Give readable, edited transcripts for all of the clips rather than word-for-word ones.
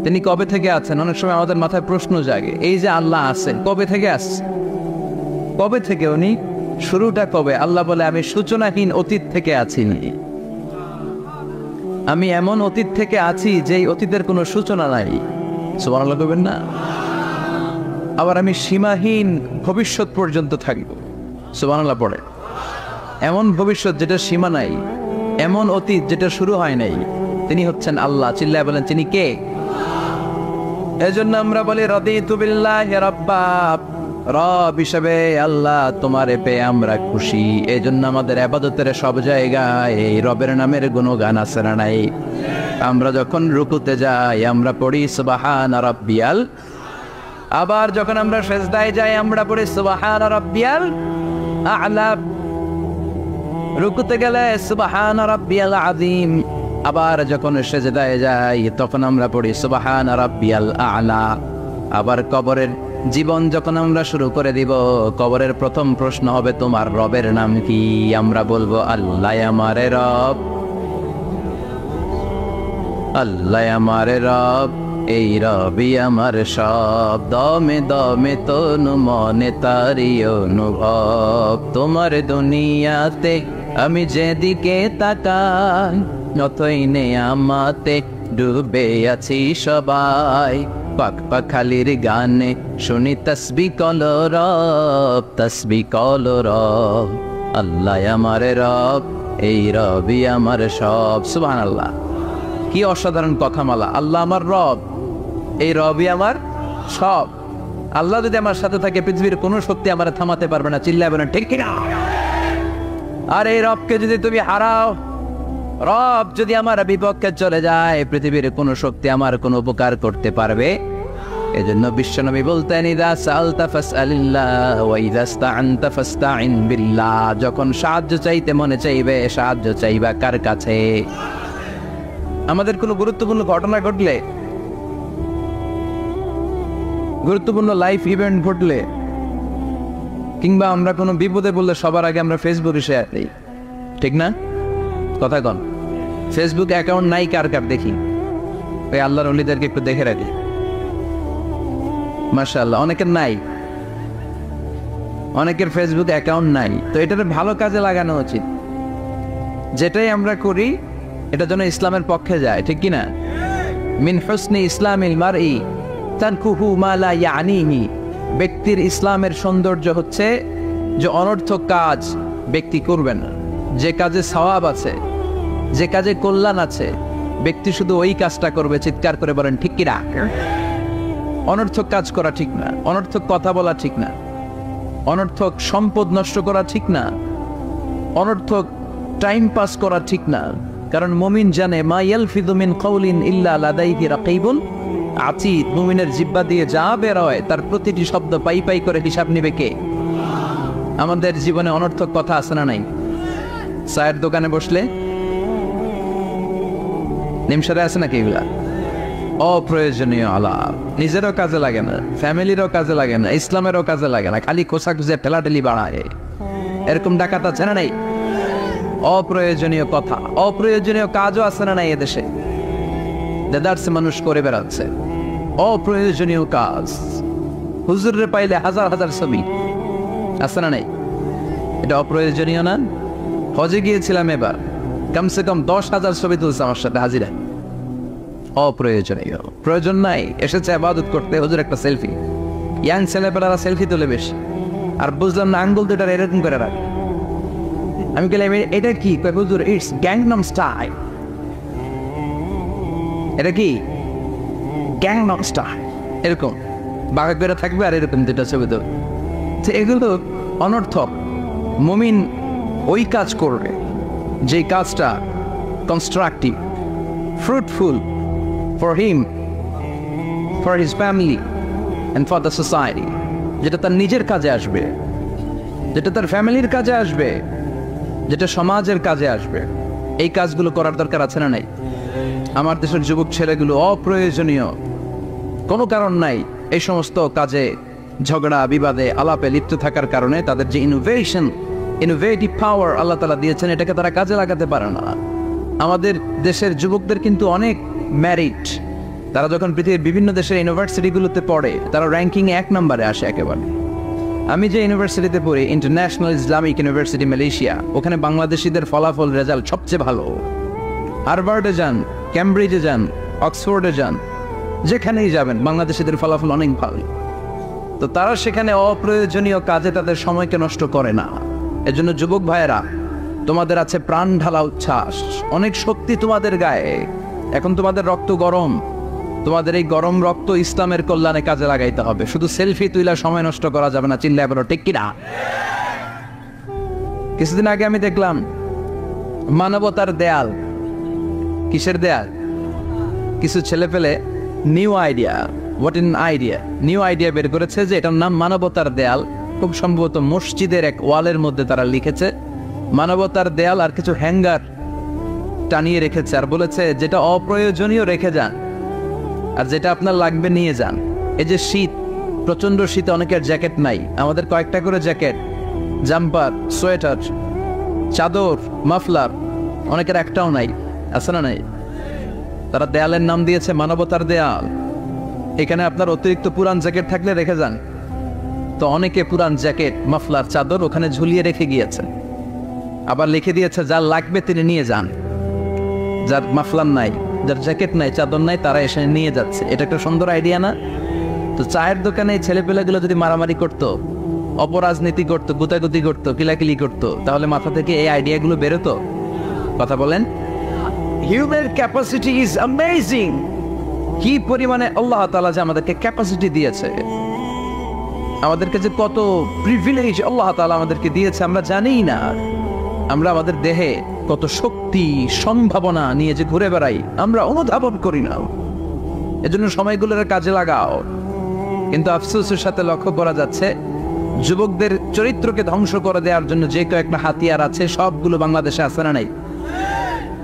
তিনি কবে থেকে আছেন? অনেক সময় আমাদের মাথায় প্রশ্ন জাগে, এই যে আল্লাহ আছেন কবে থেকে আসছে? কবে থেকে উনি? শুরুটা কবে? আল্লাহ বলে আমি সূচনাহীন অতীত থেকে আছি। আমি এমন অতীত থেকে আছি যেই অতীতের কোনো সূচনা নাই। সুবহানাল্লাহ বলবেন না? আবার আমি সীমাহীন ভবিষ্যৎ পর্যন্ত থাকব। সুবহানাল্লাহ পড়ে। এমন ভবিষ্যৎ যেটা সীমা নাই, এমন অতীত যেটা শুরু হয় নাই, তিনি হচ্ছেন আল্লাহ। চিল্লায় বলেন তিনি কে? এজন্য আমরা বলি রাদিতু বিল্লাহি রাব্বা, রব হিসেবে আল্লাহ তোমারে পেয়ে আমরা খুশি। এজন্য আমাদের ইবাদতের সব জায়গায় এই রবের নামের গুণগান আছে না নাই? আমরা যখন রুকুতে যাই আমরা পড়ি সুবহানা রাব্বিয়াল, আবার যখন আমরা সিজদায় যাই আমরা পড়ি সুবহানা রাব্বিয়াল আ'লা, রুকুতে গেলে সুবহানা রাব্বিয়াল আযীম, আবার যখন সিজদায় যাই তখন আমরা পড়ি সুবহানা রাব্বিয়াল আ'লা। আবার কবরের জীবন যখন আমরা শুরু করে দিব, কবরের প্রথম প্রশ্ন হবে তোমার রবের নাম কি? আমরা বলবো আল্লাহ আমারে রব, আল্লাহ আমারে রব, এই রবি আমার সব, দমে দমে তনু মনে তারি অনুভব। তোমার দুনিয়াতে আমি যেদিকে তাকাই নতই নেয়ামতে ডুবে আছি সবাই। পাক পাখালির গানে শুনি তসবিহ কলো রব, তসবিহ কলো রব, আল্লাহ আমারে রব, এই রবি আমার সব। সুবহানাল্লাহ, কি অসাধারণ কথামালা! আল্লাহ আমার রব, এই রবি আমার সব। আল্লাহ যদি আমার সাথে থাকে পৃথিবীর কোনো শক্তি আমার থামাতে পারবে না। চিল্লায় বলেন ঠিক কিনা? আর এই রবকে যদি তুমি হারাও, রব যদি আমার বিপক্ষে চলে যায়, পৃথিবীর কোনো শক্তি আমার কোনো উপকার করতে পারবে? এজন্য বিশ্বনবী বলতেন ইযা সাআলতা ফাসআলিল্লাহ ওয়া ইযা ইসতাআনতা ফাসতাইন বিল্লাহ। যখন সাহায্য চাইতে মনে চাইবে, সাহায্য চাইবা কার কাছে? আমাদের কোনো গুরুত্বপূর্ণ ঘটনা ঘটলে, গুরুত্বপূর্ণ লাইফ ইভেন্ট ঘটলে, কিংবা আমরা কোনো বিপদে বললে সবার আগে আমরা ফেসবুকে শেয়ার দিই, ঠিক না? কথা কন। ফেসবুক অ্যাকাউন্ট নাই কার কার দেখি? ওই আল্লাহর ওলিদেরকে একটু দেখে রাখি। মাশাআল্লাহ, অনেকের নাই, অনেকের ফেসবুক অ্যাকাউন্ট নাই। তো এটার ভালো কাজে লাগানো উচিত। যেটাই আমরা করি এটা যেন ইসলামের পক্ষে যায়, ঠিক কিনা? মিন হুসনি ইসলামিল মারই তানকুহু মা লা ইয়ানিহি। ব্যক্তির ইসলামের সৌন্দর্য হচ্ছে যে অনর্থক কাজ ব্যক্তি করবে না। যে কাজে সওয়াব আছে, যে কাজে কল্যাণ আছে, ব্যক্তি শুধু ওই কাজটা করবে। চিৎকার করে বলেন ঠিক কিনা? অনর্থক কাজ করা ঠিক না, অনর্থক কথা বলা ঠিক না, অনর্থক সম্পদ নষ্ট করা ঠিক না, অনর্থক টাইম পাস করা ঠিক না। কারণ মুমিন জানে মা ইয়ালফিযু মিন কাউলিন ইল্লা লাদাইহি রাকিবুন আতীদ। মুমিনের জিহ্বা দিয়ে যা বের হয় তার প্রতিটি শব্দ পাই পাই করে হিসাব নেবে কে? আমাদের জীবনে অনর্থক কথা আছে না নাই? চায়ের দোকানে বসলে নিমসারে আছে নাকি এগুলা? অপ্রয়োজনীয় আলাপ, নিজেরও কাজে লাগে না, ফ্যামিলিরও কাজে লাগে না, ইসলামেরও কাজে লাগে না, খালি খোসাখুঁজে ঠেলাঠেলি বাড়ায়। এরকম ডাকাত আছে না নাই? অপ্রয়োজনীয় কথা, অপ্রয়োজনীয় কাজও আছে না নাই এদেশে? দেদারসে মানুষ করে বেড়াচ্ছে অপ্রয়োজনীয় কাজ। হুজুরে পাইলে হাজার হাজার ছবি আছে না নাই? এটা অপ্রয়োজনীয় না? হজে গিয়েছিলাম এবার, কমসে কম 10,000 ছবি তুলছে আমার সাথে হাজিরা। অপ্রয়োজনীয়, প্রয়োজন নাই। এসেছে ইবাদত করতে, হুজুর একটা সেলফি। ইয়াং ছেলেপেলারা সেলফি তোলে বেশি। আর বুঝলাম না আঙ্গুল দুটার এরকম করে রাখ। আমি বললাম এটা কি? হুজুর ইটস গ্যাংনাম স্টাইল। এটা কি? Gangnam style. এরকম বাঁকা করে থাকবে আর এরকম দুটা ছবি তো। এগুলো অনর্থক। মুমিন ওই কাজ করবে যে কাজটা constructive, fruitful for him, for his family and for the society, যেটা তার নিজের কাজে আসবে, যেটা তার ফ্যামিলির কাজে আসবে, যেটা সমাজের কাজে আসবে। এই কাজগুলো করার দরকার আছে না নাই? আমার দেশের যুবক ছেলেগুলো অপ্রয়োজনীয়, কোনো কারণ নাই এই সমস্ত কাজে ঝগড়া বিবাদে আলাপে লিপ্ত থাকার কারণে তাদের যে ইনোভেটিভ পাওয়ার আল্লাহ তাআলা দিয়েছেন এটাকে তারা কাজে লাগাতে পারে না। আমাদের দেশের যুবকদের কিন্তু অনেক ম্যারিড, তারা যখন পৃথিবীর বিভিন্ন দেশের ইউনিভার্সিটিগুলোতে পড়ে তারা র্যাঙ্কিং 1 নম্বরে আসে একেবারে। আমি যে ইউনিভার্সিটিতে পড়ি, ইন্টারন্যাশনাল ইসলামিক ইউনিভার্সিটি মালয়েশিয়া, ওখানে বাংলাদেশিদের ফলাফল রেজাল্ট সবচেয়ে ভালো। হার্ভার্ডে যান, ক্যামব্রিজে যান, অক্সফোর্ডে যান, যেখানেই যাবেন বাংলাদেশিদের ফলাফল অনেক ভালো। তো তারা সেখানে অপ্রয়োজনীয় কাজে তাদের সময়কে নষ্ট করে না। এজন্য যুবক ভাইয়েরা, তোমাদের আছে প্রাণ ঢালা উচ্ছ্বাস, অনেক শক্তি তোমাদের গায়ে। এখন তোমাদের রক্ত গরম, তোমাদের এই গরম রক্ত ইসলামের কল্যাণে কাজে লাগাইতে হবে। শুধু সেলফি তুইলা সময় নষ্ট করা যাবে না, চিল্লায় বলো ঠিক কিনা। কিছুদিন আগে আমি দেখলাম মানবতার দেয়াল। কিসের দেয়াল? কিছু ছেলে পেলে new idea, what in idea, new idea বের করেছে যে এটার নাম মানবতার দেয়াল। খুব সম্ভবত মসজিদের এক ওয়ালের মধ্যে তারা লিখেছে মানবতার দেয়াল, আর কিছু হ্যাঙ্গার টানিয়ে রেখেছে, আর বলেছে যেটা অপ্রয়োজনীয় রেখে যান, আর যেটা আপনার লাগবে নিয়ে যান। এই যে শীত, প্রচন্ড শীতে অনেকের জ্যাকেট নাই, আমাদের কয়েকটা করে জ্যাকেট, জাম্পার, সোয়েটার, চাদর, মাফলার, অনেকের একটাও নাই, আছে না নাই? তারা দেয়ালের নাম দিয়েছে মানবতার দেয়াল। এখানে আপনার অতিরিক্ত পুরান জ্যাকেট থাকলে রেখে যান। তো অনেকে পুরান জ্যাকেট, মাফলার, চাদর ওখানে ঝুলিয়ে রেখে গিয়েছে। আবার লিখে দিয়েছে যার লাগবে তিনি নিয়ে যান। যার মাফলার নাই, যার জ্যাকেট নাই, চাদর নাই, তারা এসে নিয়ে যাচ্ছে। এটা একটা সুন্দর আইডিয়া না? তো চায়ের দোকানে ছেলেপেলেগুলো যদি মারামারি করতো, অপরাজনীতি করতো, গুতাগুতি করতো, কিলাকিলি করতো, তাহলে মাথা থেকে এই আইডিয়াগুলো বেরোতো? কথা বলেন। Human capacity is amazing. কি পরিমাণে আল্লাহ তাআলা যে আমাদেরকে ক্যাপাসিটি দিয়েছে, আমাদেরকে যে কত প্রিভিলেজ আল্লাহ তাআলা আমাদেরকে দিয়েছে আমরা জানিই না। আমরা আমাদের দেহে কত শক্তি, সম্ভাবনা নিয়ে যে ঘুরে বেড়াই আমরা অনুধাবন করি না। এজন্য সময়গুলোর কাজে লাগাও। কিন্তু আফসোসের সাথে লক্ষ্য করা যাচ্ছে যুবকদের চরিত্রকে ধ্বংস করে দেওয়ার জন্য যে কয়েকটা হাতিয়ার আছে সবগুলো বাংলাদেশে আছে না নাই?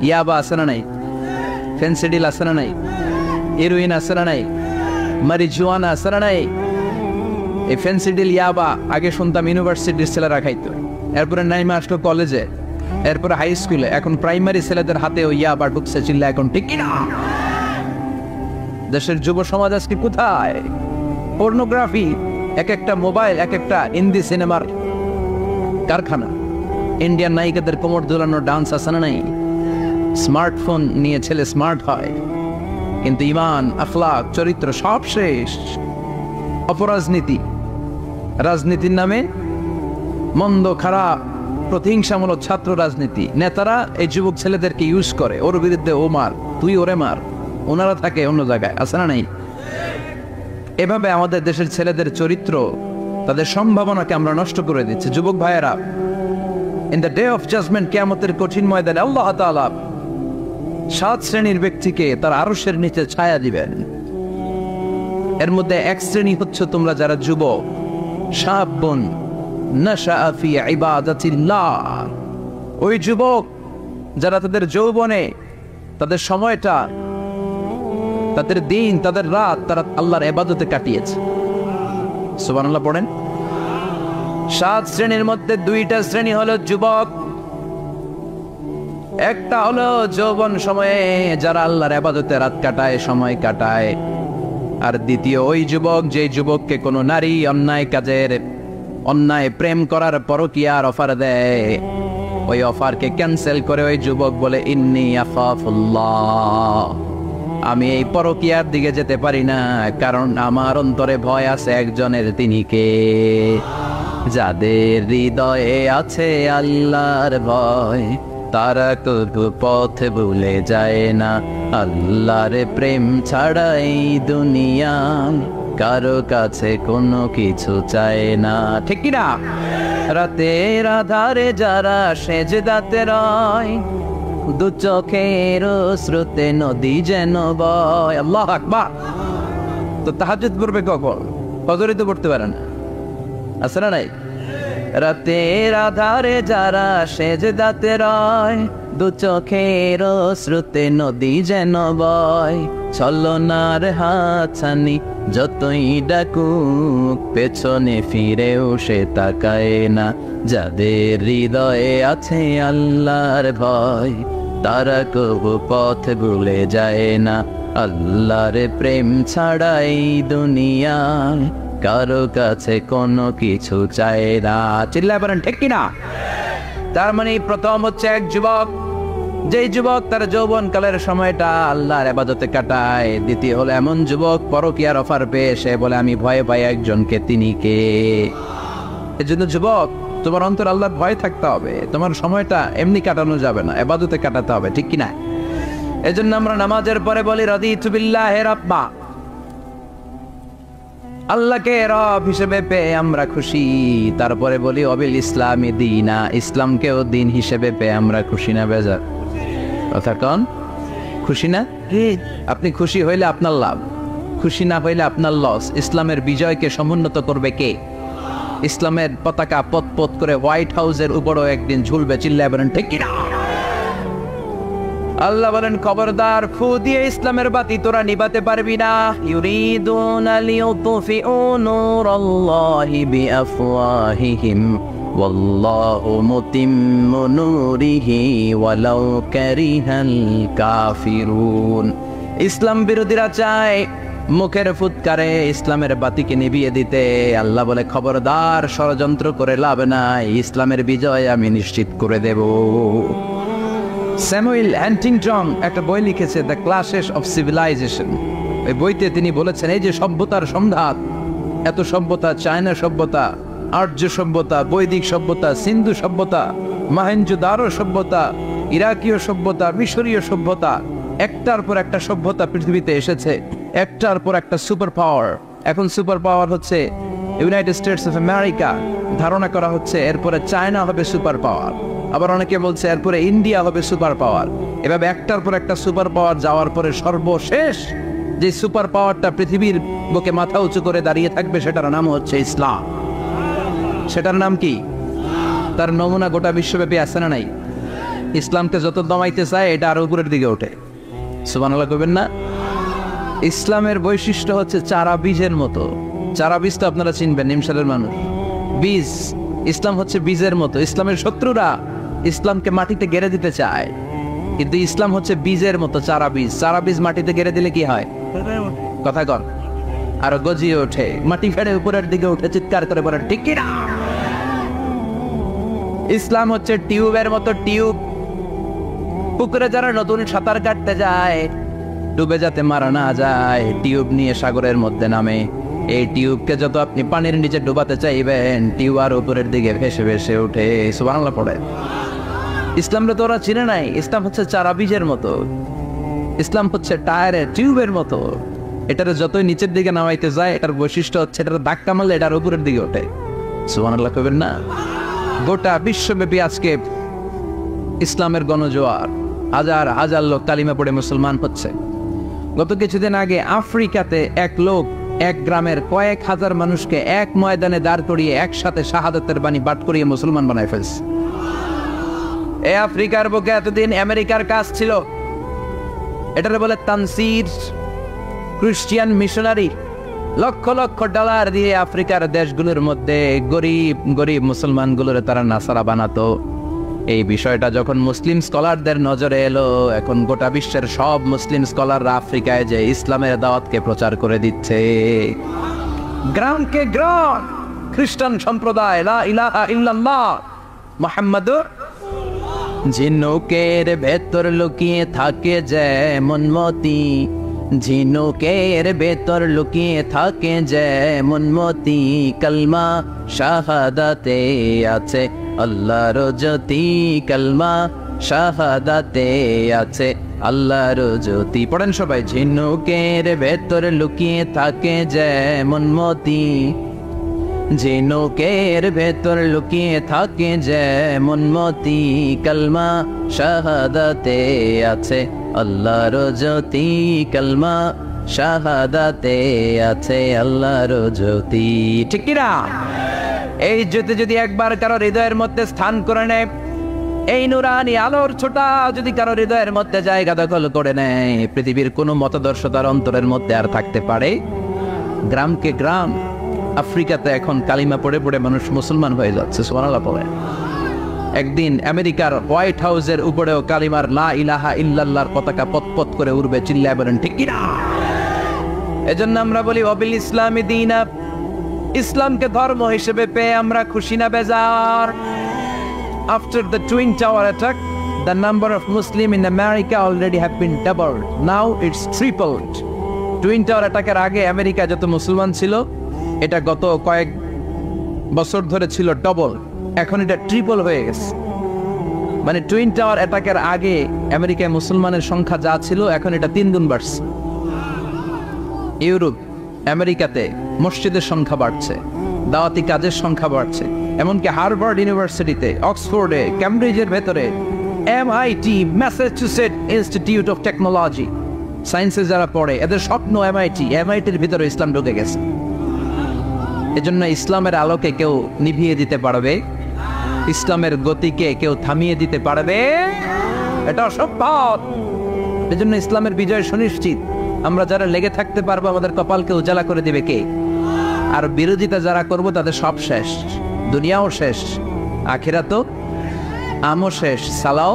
ইয়াবা আছে না নাই? ফেন্সিডিল আছে না নাই? হেরোইন আছে না নাই? মারিজুয়ানা আছে না নাই? এই ফেন্সিডিল, ইয়াবা আগে শুনতাম ইউনিভার্সিটির ছেলেরা খাইতো, এরপরে নাইমা আসলো কলেজে, এরপরে হাই স্কুলে, এখন প্রাইমারি ছেলেদের হাতেও ইয়াবা ঢুকছে। চিল্লা এখন ঠিক কিনা? দেশের যুব সমাজ আজকে কোথায়? পর্নোগ্রাফি, এক একটা মোবাইল এক একটা হিন্দি সিনেমার কারখানা। ইন্ডিয়ান নায়িকাদের কোমর দোলানোর ডান্স আছে না নাই? স্মার্টফোন নিয়ে ছেলে স্মার্ট হয়, কিন্তু ইমান, আখলাক, চরিত্র সব শেষ। অপরাজনীতি, রাজনীতির নামে মন্দ, খারাপ, প্রতিহিংসামূলক ছাত্র রাজনীতি। নেতারা এই যুবক ছেলেদেরকে ইউজ করে, ওর বিরুদ্ধে ও মার, তুই ওরে মার, ওনারা থাকে অন্য জায়গায়, আছে না নাই? এভাবে আমাদের দেশের ছেলেদের চরিত্র, তাদের সম্ভাবনাকে আমরা নষ্ট করে দিচ্ছি। যুবক ভাইয়েরা, in the day of judgement, কিয়ামতের কঠিন ময়দানে আল্লাহ তাআলা 7 শ্রেণীর ব্যক্তিকে তার আরশের নিচে ছায়া দিবেন। এর মধ্যে এক শ্রেণী হচ্ছে তোমরা যারা যুবক, শাবুন নাশাআ ফি ইবাদাতিল্লাহ। ওই যুবক যারা তাদের যৌবনে, তাদের সময়টা, তাদের দিন, তাদের রাত তারা আল্লাহর ইবাদতে কাটিয়েছে। সুবহানাল্লাহ পড়েন। 7 শ্রেণীর মধ্যে 2টা শ্রেণী হলো যুবক। একটা হলো যৌবন সময়ে যারা আল্লাহর ইবাদতে রাত কাটায়, সময় কাটায়। আর দ্বিতীয় ওই যুবক যে যুবককে কোনো নারী অন্যায় কাজের, অন্যায় প্রেম করার পরকীয়ার অফার দেয়, ওই অফারকে ক্যান্সেল করে ওই যুবক বলে ইন্নী আখাফুল্লাহ, আমি এই পরকীয়ার দিকে যেতে পারি না, কারণ আমার অন্তরে ভয় আছে একজনের, তিনি কে? যাদের হৃদয়ে আছে আল্লাহর ভয় তারা কবু পথ ভুলে যায় না। আল্লাহর প্রেম ছাড়া এই দুনিয়া কারো কাছে কোনো কিছু চায় না, ঠিক কি না? রাতের আধারে যারা সেজদাতে রয়, দু চোখের স্রোতে নদী যেন বয়। আল্লাহু আকবার। তো তাহাজ্জুদ পড়বে কখন? ফজরে তো পড়তে পারে না, আছে না নাই? রাতের আধারে যারা সেজদাতে রয়, দু চোখের স্রোতে নদী যেন বয়। ছলনার হাতছানি যতই ডাকুক, পেছনে ফিরেও সে তাকায় না। যাদের হৃদয়ে আছে আল্লাহর ভয় তারা কবু পথ ভুলে যায় না। আল্লাহর প্রেম ছাড়াই দুনিয়ায় কারো কাছে কোনো কিছু চায় না। চিল্লায় বলেন ঠিক কিনা? তার মানে প্রথম হচ্ছে এক যুবক, যেই যুবক তার যৌবনকালের সময়টা আল্লাহর ইবাদতে কাটায়। দ্বিতীয় হলো এমন যুবক পরকীয়ার অফার পেয়ে সে বলে আমি ভয়ে পাই একজনকে, তিনি কে? এজন্য যুবক, তোমার অন্তর আল্লাহর ভয় থাকতে হবে। তোমার সময়টা এমনি কাটানো যাবে না, ইবাদতে কাটাতে হবে, ঠিক কিনা? এজন্য আমরা নামাজের পরে বলি রাদিতু বিল্লাহি রাব্বা, আল্লাহকে রব হিসেবে পেয়ে আমরা খুশি। তারপরে বলি অবিল ইসলামী দীনা, ইসলামকেও দিন হিসেবে পেয়ে আমরা খুশি না বেজার? কথা কন, খুশি না? আপনি খুশি হইলে আপনার লাভ, খুশি না হইলে আপনার লস। ইসলামের বিজয়কে সমুন্নত করবে কে? ইসলামের পতাকা পত পত করে হোয়াইট হাউসের উপরও একদিন ঝুলবে। চিল্লায় বলেন ঠিক কিনা? আল্লাহ বলেন খবরদার, ফু দিয়ে ইসলামের বাতি তোরা নিভাতে পারবি না। ইউরিদুনা লিউতফিউ নূরাল্লাহি বিআফওয়াহিহিম ওয়াল্লাহু মুতিম্মু নূরিহি ওয়ালাউ কারিহাল কাফিরুন। ইসলাম বিরোধীরা চায় মুখের ফুৎকারে ইসলামের বাতিকে নিভিয়ে দিতে। আল্লাহ বলে খবরদার, ষড়যন্ত্র করে লাভ নাই, ইসলামের বিজয় আমি নিশ্চিত করে দেব। স্যামুয়েল হ্যান্টিংটন একটা বই লিখেছে, দ্য ক্লাশেস অফ সিভিলাইজেশন। এই বইতে তিনি বলেছেন এই যে সভ্যতার সংঘাত, এত সভ্যতা, চায়না সভ্যতা, আর্য সভ্যতা, বৈদিক সভ্যতা, সিন্ধু সভ্যতা, মহেঞ্জোদারো সভ্যতা, ইরাকীয় সভ্যতা, মিশরীয় সভ্যতা, একটার পর একটা সভ্যতা পৃথিবীতে এসেছে, একটার পর একটা সুপার পাওয়ার। এখন সুপার পাওয়ার হচ্ছে ইউনাইটেড স্টেটস অফ আমেরিকা, ধারণা করা হচ্ছে এরপরে চায়না হবে সুপার পাওয়ার, আবার অনেকে বলছে এরপরে ইন্ডিয়া হবে সুপার পাওয়ার। এভাবে একটার পর একটা সুপার পাওয়ার যাওয়ার পরে সর্বশেষ যে সুপার পাওয়ারটা পৃথিবীর বুকে মাথা উঁচু করে দাঁড়িয়ে থাকবে সেটার নাম হচ্ছে ইসলাম। সেটার নাম কি? তার নমুনা গোটা বিশ্বব্যাপী আছে না নাই? ইসলামকে যত দমাইতে চায় এটা আরো উপরের দিকে ওঠে। সুবহানাল্লাহ কইবেন না? ইসলামের বৈশিষ্ট্য হচ্ছে চারা বীজের মতো। চারা বীজ তো আপনারা চিনবেন, নিমসালের মানুষ। বীজ, ইসলাম হচ্ছে বীজের মতো। ইসলামের শত্রুরা ইসলামকে মাটিতে গেড়ে দিতে চায়, কিন্তু ইসলাম হচ্ছে বীজের মতো, চারা বীজ। চারা বীজ মাটিতে গেড়ে দিলে কি হয়? কথা কর, আরো গজিয়ে ওঠে, মাটি ফেড়ে উপরের দিকে উঠে চিৎকার করে বলে ঠিক কি না? ইসলাম হচ্ছে টিউবের মতো। টিউব, পুকুরে যারা নতুন সাঁতার কাটতে যায় ডুবে যাতে মারা না যায়, টিউব নিয়ে সাগরের মধ্যে নামে। এই টিউবকে যত আপনি পানির নিচে ডুবাতে চাইবেন, টিউব আর উপরের দিকে ভেসে ভেসে উঠে। সুবহানাল্লাহ পড়ে। ইসলামরে তো ওরা চিনে নাই। ইসলাম হচ্ছে চারা বীজের মতো, ইসলাম হচ্ছে টায়ারের টিউবের মতো। এটার যতই নিচের দিকে নামাইতে যায়, এটার বৈশিষ্ট্য হচ্ছে এটার ধাক্কা মারলে এটার উপরের দিকে ওঠে। সুবহানাল্লাহ কইবেন না? গোটা বিশ্বব্যাপী আজকে ইসলামের গণজোয়ার, হাজার হাজার লোক কালিমা পড়ে মুসলমান হচ্ছে। গত কিছুদিন আগে আফ্রিকাতে এক লোক এক গ্রামের কয়েক হাজার মানুষকে এক ময়দানে দাঁড় করিয়ে একসাথে শাহাদাতের বাণী পাঠ করিয়ে মুসলমান বানায় ফেলছে। এই আফ্রিকার বুকে এতদিন আমেরিকার কাজ ছিল, এটারে বলে Tansir, Christian missionary. Lakh lakh dollar দিয়ে আফ্রিকার দেশগুলোর মধ্যে গরিব গরিব মুসলমানগুলোরে তারা নাসারা বানাতো। এই বিষয়টা যখন মুসলিম স্কলারদের নজরে এলো, এখন গোটা বিশ্বের সব মুসলিম স্কলাররা আফ্রিকায় যে ইসলামের দাওয়াতকে প্রচার করে দিচ্ছে। গ্রামকে গ্রাম খ্রিস্টান সম্প্রদায় লা ইলাহা ইল্লাল্লাহ মুহাম্মাদুর। ঝিনুকের ভেতর লুকিয়ে থাকে যেমন মতি, ঝিনুকের ভেতর লুকিয়ে থাকে যেমন মতি, কলমা শাহাদাতে আছে আল্লাহর জ্যোতি, কলমা শাহাদাতে আছে আল্লাহর জ্যোতি। পড়েন সবাই। ঝিনুকের ভেতর লুকিয়ে থাকে যেমন মতি, ঝিনুকের ভেতর লুকিয়ে থাকে যেমন মতি, কলমা শাহাদাতে আছে আল্লাহর জ্যোতি, কলমা শাহাদাতে আছে আল্লাহর জ্যোতি। ঠিক কি না? এই জ্যোতি যদি একবার কারো হৃদয়ের মধ্যে স্থান করে নেয়, এই নুরানি আলোর ছোটা যদি কারো হৃদয়ের মধ্যে জায়গা দখল করে নেয়, পৃথিবীর কোনো মতাদর্শ তার অন্তরের মধ্যে আর থাকতে পারে? গ্রামকে গ্রাম আফ্রিকাতে এখন কালিমা পড়ে পড়ে মানুষ মুসলমান হয়ে যাচ্ছে। সুবহানাল্লাহ পড়ে। একদিন আমেরিকার হোয়াইট হাউসের উপরেও কালিমার লা ইলাহা ইল্লাল্লাহর পতাকা পতপত করে উড়বে, চিল্লায় বলেন ঠিক কিনা? এজন্য আমরা বলি ওয়াবিল ইসলামি দীনা, ইসলামকে ধর্ম হিসেবে পেয়ে আমরা খুশি না বেজার? After the Twin Tower attack, the number of Muslims in America already have been doubled. Now it's tripled. Twin Tower attack-এর আগে আমেরিকা যত মুসলমান ছিল, এটা গত কয়েক বছর ধরে ছিল ডবল, এখন এটা ট্রিপল হয়ে গেছে। মানে টুইন টাওয়ার অ্যাটাকের আগে আমেরিকায় মুসলমানের সংখ্যা যা ছিল, এখন এটা 3 গুণ বাড়ছে। ইউরোপ, আমেরিকাতে মসজিদের সংখ্যা বাড়ছে, দাওয়াতি কাজের সংখ্যা বাড়ছে, এমনকি হার্ভার্ড ইউনিভার্সিটিতে, অক্সফোর্ডে, ক্যামব্রিজের ভেতরে, MIT, Massachusetts institute of technology, সায়েন্সে যারা পড়ে এদের স্বপ্ন এমআইটির ভিতরে ইসলাম ঢুকে গেছে। এজন্য ইসলামের আলোকে কেউ নিভিয়ে দিতে পারবে? ইসলামের গতিকে কেউ থামিয়ে দিতে পারবে? এটা অসম্ভব। এজন্য ইসলামের বিজয় সুনিশ্চিত। আমরা যারা লেগে থাকতে পারবো, আমাদের কপালকে উজালা করে দিবে কে? আর বিরোধিতা যারা করব তাদের সব শেষ, দুনিয়াও শেষ, আখিরাতও আমও শেষ, সালাও।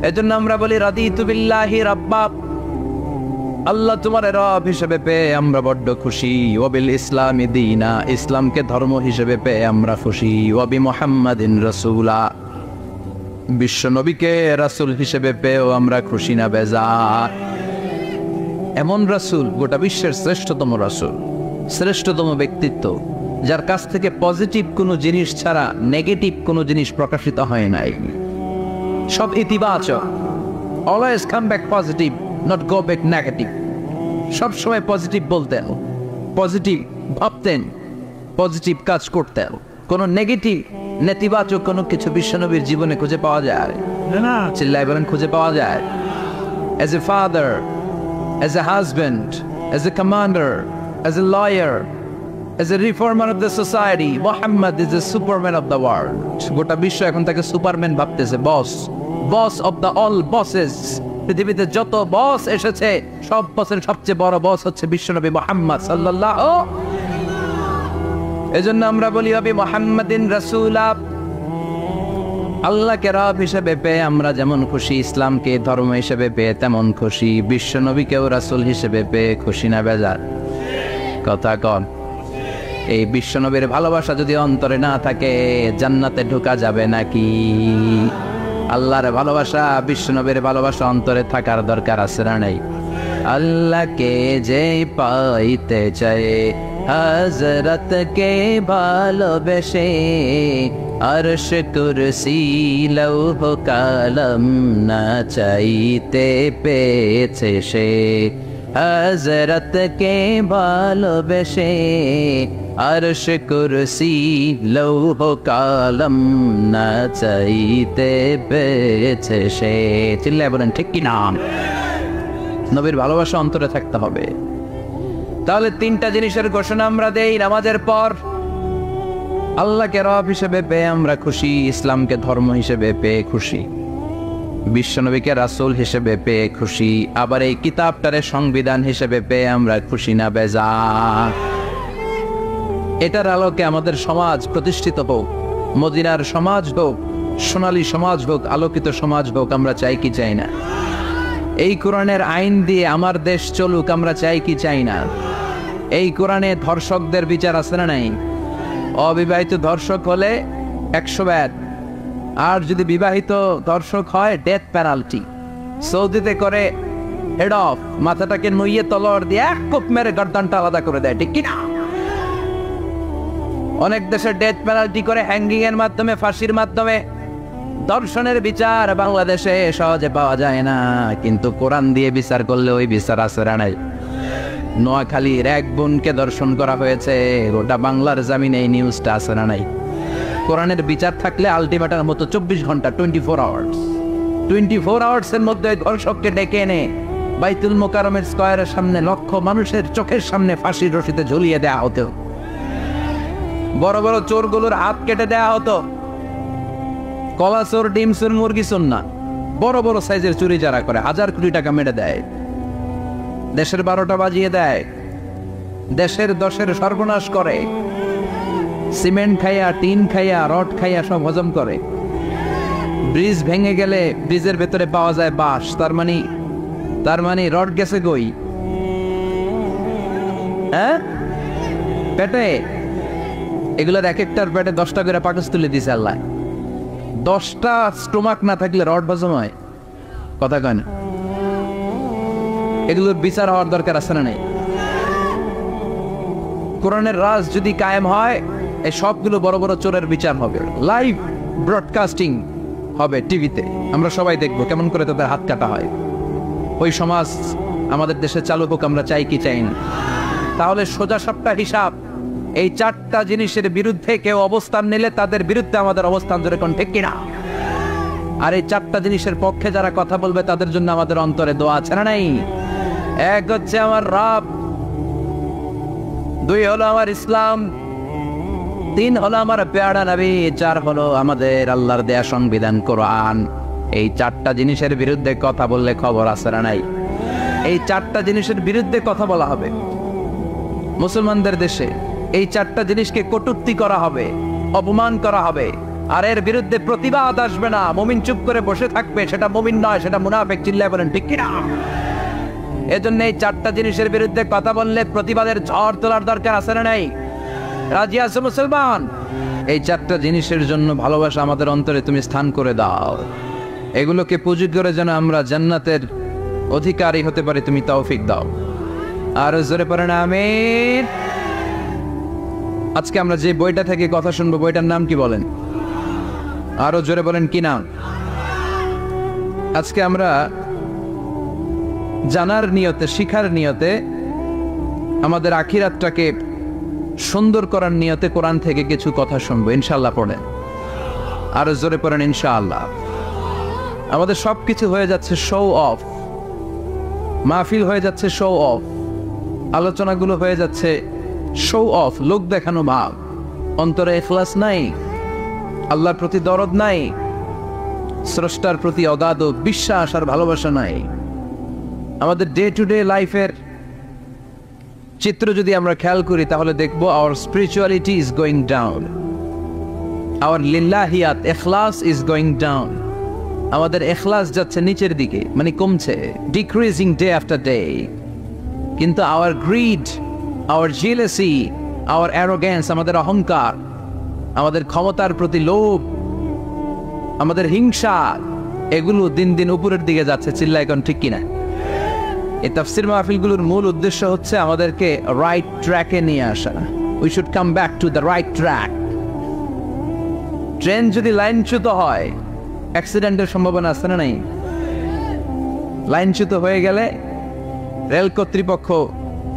এজন্য আমরা বলি রাদিতু বিল্লাহি রাব্বা, আল্লাহ তোমার রব হিসেবে পেয়ে আমরা বড্ড খুশি। ওয়াবিল ইসলামি দীনা, ইসলামকে ধর্ম হিসেবে পেয়ে আমরা খুশি। ওয়াবি মুহাম্মাদিন রাসূলা, বিশ্ব নবীকে রাসূল হিসেবে পেয়েও আমরা খুশি না বেজার? এমন রাসূল, গোটা বিশ্বের শ্রেষ্ঠতম রাসূল, শ্রেষ্ঠতম ব্যক্তিত্ব, যার কাছ থেকে পজিটিভ কোনো জিনিস ছাড়া নেগেটিভ কোনো জিনিস প্রকাশিত হয় নাই, সব ইতিবাচক। Always come back positive, not go back negative. সব সময় পজিটিভ বলতেন, পজিটিভ ভাবতেন, পজিটিভ কাজ করতেন। কোন নেগেটিভ, নেতিবাচক কোনো কিছু বিশ্বনবীর জীবনে খুঁজে পাওয়া যায় না? চিল্লায় বলেন খুঁজে পাওয়া যায়? As a father, as a husband, as a commander, as a lawyer, as a reformer of the society, Muhammad is the superman of the world. গোটা বিশ্ব এখন তাকে সুপারম্যান ভাবতেছে, বস অফ দ্য অল বসেস। পৃথিবীতে যত বস এসেছে, সব বসের সবচেয়ে বড় বস হচ্ছে বিশ্বনবী মুহাম্মদ সাল্লাল্লাহু। এজন্য আমরা বলি ওয়াবি মুহাম্মাদিন রাসূলা, আল্লাহকে রব হিসেবে পেয়ে আমরা যেমন খুশি, ইসলামকে ধর্ম হিসেবে পেয়ে তেমন খুশি, বিশ্বনবীকেও রাসূল হিসেবে পেয়ে খুশি না বেজার? কথা কন। এই বিশ্বনবীর ভালোবাসা যদি অন্তরে না থাকে, জান্নাতে ঢোকা যাবে নাকি? আল্লাহর ভালোবাসা, বিশ্বনবীর ভালোবাসা অন্তরে থাকার দরকার আছে না নাই? আল্লাহকে যে পাইতে চায়, হযরতকে ভালোবেসে, আরশ কুরসি লৌহ কালাম না চাইতে পেয়েছে সে। হযরতকে ভালোবেসে, আরশ কুরসি লৌহ কালাম না চাইতে পেয়েছে সে। চিল্লায় বলেন ঠিক কি না? নবীর ভালোবাসা অন্তরে থাকতে হবে। তাহলে 3টা জিনিসের ঘোষণা আমরা দেই নামাজের পর। আল্লাহকে রব হিসেবে পেয়ে আমরা খুশি, ইসলামকে ধর্ম হিসেবে পেয়ে খুশি, বিশ্বনবীকে রাসূল হিসেবে পেয়ে খুশি, আবার এই কিতাবটারে সংবিধান হিসেবে পেয়ে আমরা খুশি না বেজার? এটার আলোকে আমাদের সমাজ প্রতিষ্ঠিত হোক, মদিনার সমাজ হোক, সোনালী সমাজ হোক, আলোকিত সমাজ হোক। আমরা চাই কি চাই না? এই কোরআনের আইন দিয়ে আমার দেশ চলুক, আমরা চাই কি চাই না? এই কোরআনে ধর্ষকদের বিচার আছে না নাই? অবিবাহিত ধর্ষক হলে 100 ব্যাট, আর যদি বিবাহিত ধর্ষক হয় ডেথ পেনাল্টি। সৌদিতে করে হেড অফ, মাথাটাকে নুইয়ে তলোয়ার দিয়ে এক কোপ মেরে গর্দানটা আলাদা করে দেয়, ঠিক কিনা? অনেক দেশে ডেথ পেনাল্টি করে হ্যাঙ্গিং এর মাধ্যমে, ফাঁসির মাধ্যমে। দর্শনের বিচার বাংলাদেশে সহজে পাওয়া যায় না, কিন্তু কোরআন দিয়ে বিচার করলে ওই বিচার আছে না নাই? নোয়াখালীর এক বোনকে দর্শন করা হয়েছে, গোটা বাংলার জামিনে এই নিউজটা আছে না নাই? কোরআনের বিচার থাকলে আলটিমেটার মতো 24 ঘন্টা, 24 আওয়ার্স, 24 আওয়ার্সের মধ্যে ধর্ষককে ডেকে এনে বাইতুল মোকাররমের স্কয়ারের সামনে লক্ষ মানুষের চোখের সামনে ফাঁসির রশিতে ঝুলিয়ে দেয়া হতো। বড় বড় চোরগুলোর হাত কেটে দেয়া হতো। কলা চোর, ডিম চোর, মুরগি চোর না, বড় বড় সাইজের চুরি যারা করে 1000 কোটি টাকা মেরে দেয়, দেশের 12টা বাজিয়ে দেয়, দেশের 10-এর সর্বনাশ করে, সিমেন্ট খাইয়া, টিন খাইয়া, রড খাইয়া সব হজম করে। ব্রিজ ভেঙে গেলে ব্রিজের ভেতরে পাওয়া যায় বাঁশ, তার মানে রড গেছে কই? হ্যাঁ, পেটে। এগুলোর এক একটার পেটে 10টা করে পাকস তুলে দিছে আল্লাহ। 10টা স্টোমাক না থাকলে রড হজম হয়? কথা কয় না। এগুলোর বিচার হওয়ার দরকার আছে না নাই? কোরআনের রাজ যদি কায়েম হয়, এই সবগুলো বড় বড় চোরের বিচার হবে, লাইভ ব্রডকাস্টিং হবে টিভিতে, আমরা সবাই দেখবো কেমন করে তাদের হাত কাটা হয়। ওই সমাজ আমাদের দেশে চালু হোক, আমরা চাই কি চাই না? তাহলে সোজা সাপটা হিসাব, এই 4টা জিনিসের বিরুদ্ধে কেউ অবস্থান নিলে তাদের বিরুদ্ধে আমাদের অবস্থান জোরে কোন ঠিক কিনা? আর এই 4টা জিনিসের পক্ষে যারা কথা বলবে তাদের জন্য আমাদের অন্তরে দোয়া আছে না নাই? এক হচ্ছে আমার রব, 2 হলো আমার ইসলাম, 3 হলো আমার পেয়ারা নবী, 4 হলো আমাদের আল্লাহর দেয়া সংবিধান কোরআন। এই 4টা জিনিসের বিরুদ্ধে কথা বললে খবর আছে না নাই? এই 4টা জিনিসের বিরুদ্ধে কথা বলা হবে মুসলমানদের দেশে। এই 4টা জিনিসকে কটূক্তি করা হবে, অপমান করা হবে, আর এর বিরুদ্ধে প্রতিবাদ আসবে না। মুমিন চুপ করে বসে থাকবে, সেটা মুমিন নয়, সেটা মুনাফিক। চিল্লায় বলেন ঠিক কিনা? এজন্য এই 4টা জিনিসের বিরুদ্ধে কথা বললে প্রতিবাদের ঝড় তোলার দরকার আছে না নাই? রাজি আছো মুসলমান? এই 4টা জিনিসের জন্য ভালোবাসা আমাদের অন্তরে তুমি স্থান করে দাও। এগুলোকে পুঁজি করে যেন আমরা জান্নাতের অধিকারী হতে পারি, তুমি তৌফিক দাও। আর জোরে পড়েন আমিন। আজকে আমরা যে বইটা থেকে কথা শুনবো, বইটার নাম কি বলেন? আরো জোরে বলেন কি নাম? আজকে আমরা জানার নিয়তে, শিখার নিয়তে, আমাদের আখিরাতটাকে সুন্দর করার নিয়তে কোরআন থেকে কিছু কথা শুনবো ইনশাআল্লাহ। পড়েন, আরো জোরে পড়েন ইনশাআল্লাহ। আমাদের সবকিছু হয়ে যাচ্ছে শো অফ, মাহফিল হয়ে যাচ্ছে শো অফ, আলোচনাগুলো হয়ে যাচ্ছে শো অফ, লোক দেখানো ভাব। অন্তরে ইখলাস নাই, আল্লাহর প্রতি দরদ নাই, স্রষ্টার প্রতি অগাধ বিশ্বাস আর ভালোবাসা নাই। আমাদের ডে টু ডে লাইফের চিত্র যদি আমরা খেয়াল করি তাহলে দেখবো our spirituality is going down, our লিল্লাহিয়াত ইখলাস ইজ গোয়িং ডাউন। আমাদের ইখলাস যাচ্ছে নিচের দিকে, মানে কমছে, ডিক্রিজিং ডে আফটার ডে। কিন্তু our greed, our jealousy, our arrogance, আমাদের অহংকার, আমাদের ক্ষমতার প্রতি লোভ, আমাদের হিংসা, এগুলো দিন দিন উপরের দিকে যাচ্ছে। চিল্লা এখন ঠিক কিনা? এই তাফসির মাহফিলগুলোর মূল উদ্দেশ্য হচ্ছে আমাদেরকে রাইট ট্র্যাকে নিয়ে আসা। We should come back to the right track. Train যদি লাইনচ্যুত হয়, অ্যাক্সিডেন্টের সম্ভাবনা আছে না নাই? লাইনচ্যুত হয়ে গেলে রেল কর্তৃপক্ষ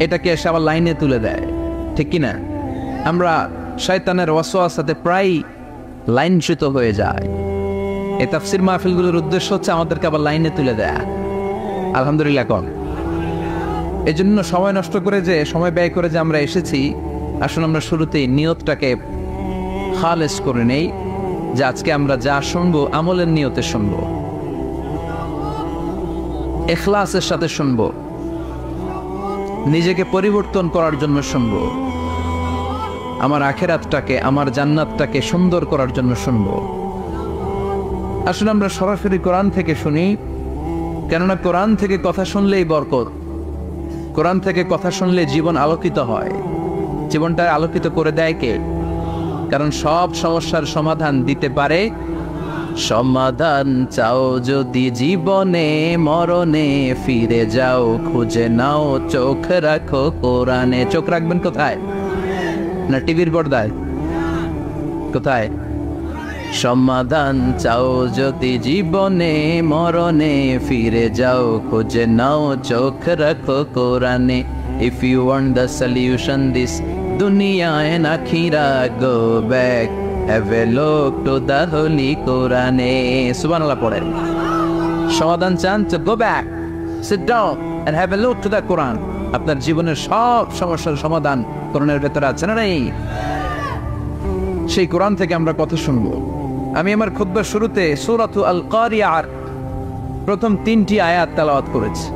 এটাকে এসে আবার লাইনে তুলে দেয়, ঠিক কিনা? আমরা শয়তানের ওয়াসওয়াসাতে প্রায় লাইনচ্যুত হয়ে যায়। এই তাফসির মাহফিলগুলোর উদ্দেশ্য হচ্ছে আমাদেরকে আবার লাইনে তুলে দেয়া। আলহামদুলিল্লাহ কম। এই জন্য সময় নষ্ট করে, যে সময় ব্যয় করে যে আমরা এসেছি, আসলে আমরা শুরুতেই নিয়তটাকে খালেস করে নেই, যে আজকে আমরা যা শুনবো আমলের নিয়তে শুনবো, ইখলাসের সাথে শুনবো, নিজেকে পরিবর্তন করার জন্য শুনবো, আমার আখিরাতটাকে, আমার জান্নাতটাকে সুন্দর করার জন্য শুনবো। আসলে আমরা সরাসরি কোরআন থেকে শুনি, কেননা কোরআন থেকে কথা শুনলেই বরকত। কোরআন থেকে কথা শুনলে জীবন আলোকিত হয়। জীবনটা আলোকিত করে দেয় কে? কারণ সব সমস্যার সমাধান দিতে পারে। সমাধান চাও যদি জীবনে, মরণে ফিরে যাও, খুঁজে নাও, চোখ রাখো কোরআনে। চোখ রাখবেন কোথায়? না টিভির পর্দায়? কোথায়? সমাধান চাও যদি জীবনে, মরণে ফিরে যাও, খুঁজে নাও, চোখ রাখো কোরআনে। If you want the solution this dunya and akhirah, go back, have a look to the holy Quran. Subhanallah পড়েন। সমাধান চান তো go back, sit down and have a look to the Quran. আপনার জীবনের সব সমস্যার সমাধান কোরআনের ভেতরে আছে না নাই? সেই কোরআন থেকে আমরা কথা শুনবো। আমি আমার খুতবার শুরুতে সূরাতুল আল কারিয়ার প্রথম 3টি আয়াত তেলাওয়াত করেছি।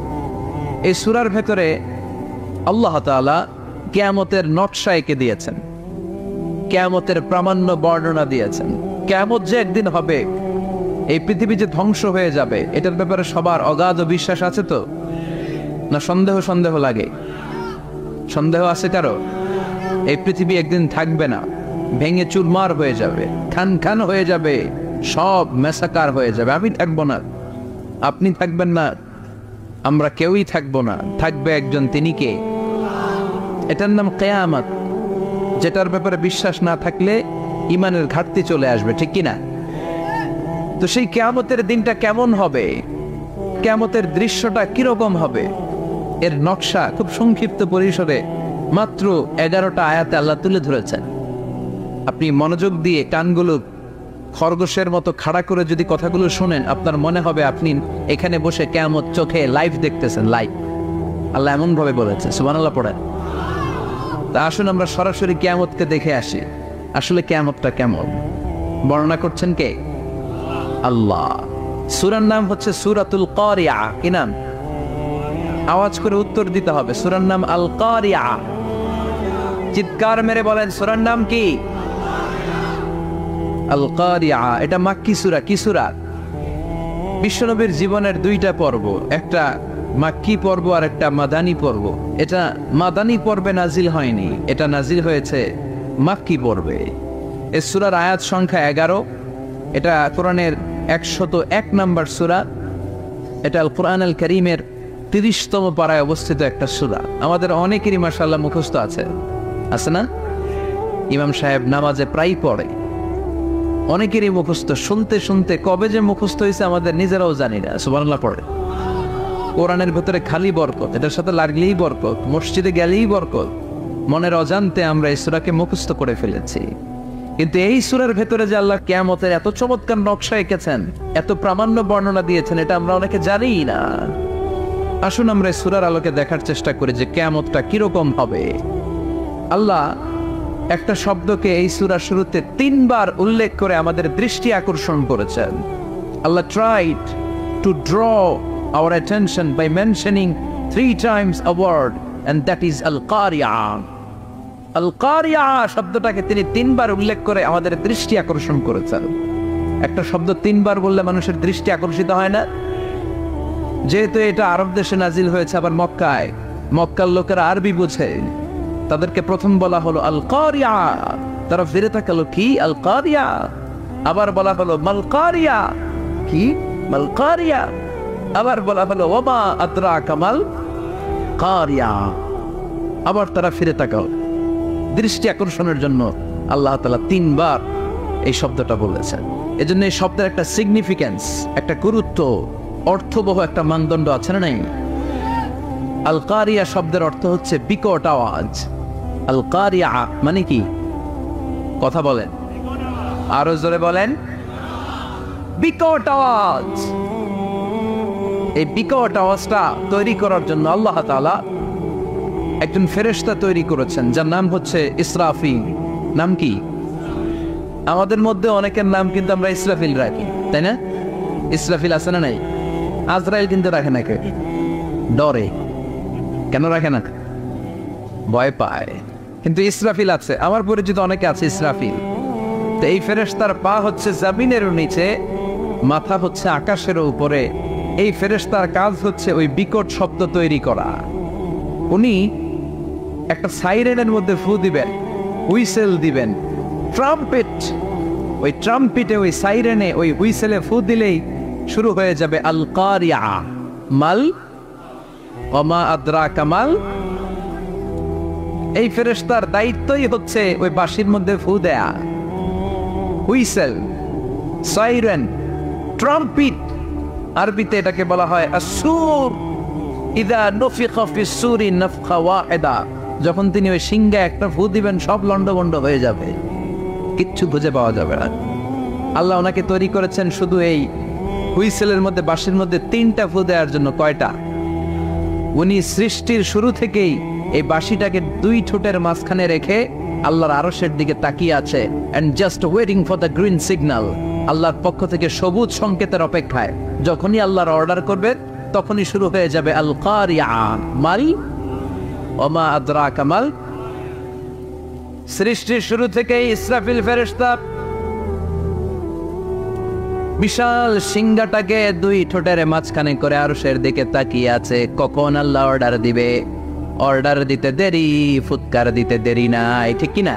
এই সূরার ভেতরে আল্লাহ তাআলা কিয়ামতের নকশা এঁকে দিয়েছেন, কিয়ামতের প্রামাণ্য বর্ণনা দিয়েছেন। কিয়ামত যে একদিন হবে এই পৃথিবী যে ধ্বংস হয়ে যাবে এটার ব্যাপারে সবার অগাধ বিশ্বাস আছে তো, না সন্দেহ সন্দেহ লাগে? সন্দেহ আছে কারো? এই পৃথিবী একদিন থাকবে না, ভেঙে চুরমার হয়ে যাবে, খান খান হয়ে যাবে, সব মেসাকার হয়ে যাবে। আমি থাকবো না, আপনি থাকবেন না, আমরা কেউই থাকবো না, থাকবে একজন, তিনি কে? এটার নাম কিয়ামত, যেটার ব্যাপারে বিশ্বাস না থাকলে ইমানের ঘাটতি চলে আসবে, ঠিক কিনা? তো সেই কিয়ামতের দিনটা কেমন হবে, কিয়ামতের দৃশ্যটা কিরকম হবে, এর নকশা খুব সংক্ষিপ্ত পরিসরে মাত্র 11টা আয়াতে আল্লাহ তুলে ধরেছেন। আপনি মনোযোগ দিয়ে কানগুলো খরগোশের মতো খাড়া করে যদি কথাগুলো শোনেন, আপনার মনে হবে আপনি এখানে বসে কিয়ামত চোখে লাইভ দেখতেছেন, লাইভ। আল্লাহ এমন ভাবে বলেছে, সুবহানাল্লাহ পড়েন। তা আসুন আমরা সরাসরি কিয়ামতকে দেখে আসি, আসলে কিয়ামতটা কেমন। বর্ণনা করছেন কে? আল্লাহ। সূরার নাম হচ্ছে সূরাতুল কারিয়া। কি নাম? আওয়াজ করে উত্তর দিতে হবে। সূরার নাম আল কারিয়া। চিৎকার মেরে বলেন, সূরার নাম কি? আল কারিয়া। এটা মাক্কি সূরা। কি সূরা? বিশ্বনবীর জীবনের দুইটা পর্ব, একটা মাক্কি পর্ব আর একটা মাদানী পর্ব। এটা মাদানী পর্বে নাজিল হয়নি, এটা নাজিল হয়েছে মাক্কি পর্বে। এই সূরার আয়াত সংখ্যা 11। এটা কোরআনের 101 নম্বর সূরা। এটা আল কোরআন আল কারীমের 30তম পারায় অবস্থিত একটা সূরা। আমাদের অনেকেরই মাশাআল্লাহ মুখস্থ আছে, আছে না? ইমাম সাহেব নামাজে প্রায় পড়ে, অনেকেরই মুখস্থ। শুনতে শুনতে কবে যে মুখস্থ হয়েছে আমাদের নিজেরাও জানি না। সুবহানাল্লাহ পড়ে। কোরআনের ভেতরে খালি বরকত, এটার সাথে লাগলেই বরকত, মসজিদে গেলেই বরকত। মনের অজান্তে আমরা এই সূরাকে মুখস্থ করে ফেলেছি। কিন্তু এই সূরার ভেতরে যে আল্লাহ কিয়ামতের এত চমৎকার নকশা এঁকেছেন, এত প্রামাণ্য বর্ণনা দিয়েছেন, এটা আমরা অনেকে জানিই না। আসুন আমরা এই সূরার আলোকে দেখার চেষ্টা করি যে কিয়ামতটা কিরকম হবে। আল্লাহ একটা শব্দকে এই সূরার শুরুতে 3 বার উল্লেখ করে আমাদের দৃষ্টি আকর্ষণ করেছেন। আল্লাহ tried to draw our attention by mentioning 3 times a word, and that is al-Qari'ah. al-Qari'ah শব্দটাকে তিনি 3 বার উল্লেখ করে আমাদের দৃষ্টি আকর্ষণ করেছেন। একটা শব্দ 3 বার বললে মানুষের দৃষ্টি আকর্ষিত হয় না? যেহেতু এটা আরব দেশে নাজিল হয়েছে, আবার মক্কায়, মক্কার লোকেরা আরবি বুঝে, তাদেরকে প্রথম বলা হলো আল কারিয়া। তারা ফিরে তাকালো, কি আল কারিয়া? আবার বলা হলো মাল কারিয়া। কি মাল কারিয়া? আবার বলা হলো ওমা আদরাকা মাল কারিয়া। আবার তারা ফিরে তাকালো। দৃষ্টি আকর্ষণের জন্য আল্লাহ তাআলা 3 বার এই শব্দটা বলেছেন। এজন্য এই শব্দের একটা সিগনিফিকেন্স, একটা গুরুত্ব, অর্থবহ একটা মানদণ্ড আছে না নাই? আল কারিয়া শব্দের অর্থ হচ্ছে বিকট আওয়াজ। আল কারিয়া মানে কি? কথা বলেন, আরো জোরে বলেন। বিকট আওয়াজ। এই বিকট আওয়াজটা তৈরি করার জন্য আল্লাহ তাআলা একজন ফেরেশতা তৈরি করেছেন, যার নাম হচ্ছে ইসরাফিল। নাম কি? আমাদের মধ্যে অনেকের নাম কিন্তু আমরা ইসরাফিল রাখি, তাই না? ইসরাফিল আছে না নাই? আজরাইল কিন্তু রাখে না, কে? ডরে। কেন রাখে না? ভয় পায়। কিন্তু ইসরাফিল আছে, আমার পরিচিত অনেকে আছে ইসরাফিল। তো এই ফেরেশতার পা হচ্ছে জমিনের নিচে, মাথা হচ্ছে আকাশের উপরে। এই ফেরেশতার কাজ হচ্ছে ওই বিকট শব্দ তৈরি করা। উনি একটা সাইরেনের মধ্যে ফু দিবেন, হুইসেল দিবেন, ট্রাম্পেট। ওই ট্রাম্পেটে, ওই সাইরেনে, ওই হুইসেলে ফু দিলেই শুরু হয়ে যাবে আল কারিয়া। মাল ওমা আদরাকা মাল। এই ফেরেশতার দায়িত্বই হচ্ছে ওই বাঁশির মধ্যে ফু দেয়া। হুইসেল, সাইরেন, ট্রাম্পেট, আরবিতে এটাকে বলা হয় আসসুর। ইযা নুফিখা ফিস-সূরি নাফখা ওয়াহিদা। যখন তিনি ওই সিংহে একটা ফু দিবেন, সব লন্ডভন্ড হয়ে যাবে, কিচ্ছু খুঁজে পাওয়া যাবে না। আল্লাহ ওনাকে তৈরি করেছেন শুধু এই হুইসেলের মধ্যে, বাঁশির মধ্যে 3টা ফু দেওয়ার জন্য। কয়টা? উনি সৃষ্টির শুরু থেকেই এই বাঁশিটাকে 2 ঠোঁটের মাঝখানে রেখে আল্লাহর আরশের দিকে তাকিয়ে আছে, and just waiting for the green signal. আল্লাহর পক্ষ থেকে সবুজ সংকেতের অপেক্ষায়। যখনই আল্লাহর অর্ডার করবে তখনই শুরু হয়ে যাবে আল কারিয়া। মাল ওমা আদরাকা মাল। সৃষ্টির শুরু থেকেই ইসরাফিল ফেরেশতা বিশাল সিংহাটাকে দুই ঠোঁটের মাঝখানে করে আরশের দিকে তাকিয়ে আছে, কখন আল্লাহ অর্ডার দিবে। অর্ডার দিতে দেরি, ফুৎকার দিতে দেরি নাই, ঠিক কিনা?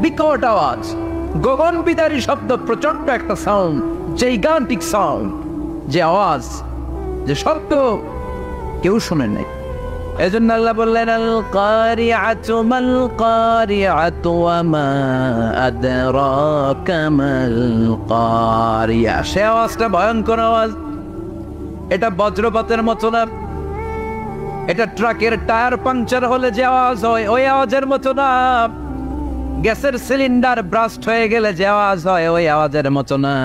বিকট আওয়াজ, গগন বিদারী শব্দ, প্রচন্ড একটা সাউন্ড, জাইগান্টিক সাউন্ড, যে আওয়াজ, যে শব্দ কেউ শুনে নাই। এজন্য আল্লাহ বললেন আল কারিআতু মাল কারিআতু ওয়া মা আদরাকা মাল কারিয়া। সে আওয়াজটা ভয়ঙ্কর আওয়াজ। এটা বজ্রপাতের মতো না, এটা ট্রাকের টায়ার পাংচার হলে যে আওয়াজ হয় ওই আওয়াজের মতো না, গ্যাসের সিলিন্ডার ব্রাস্ট হয়ে গেলে যে আওয়াজ হয় ওই আওয়াজের মতো না,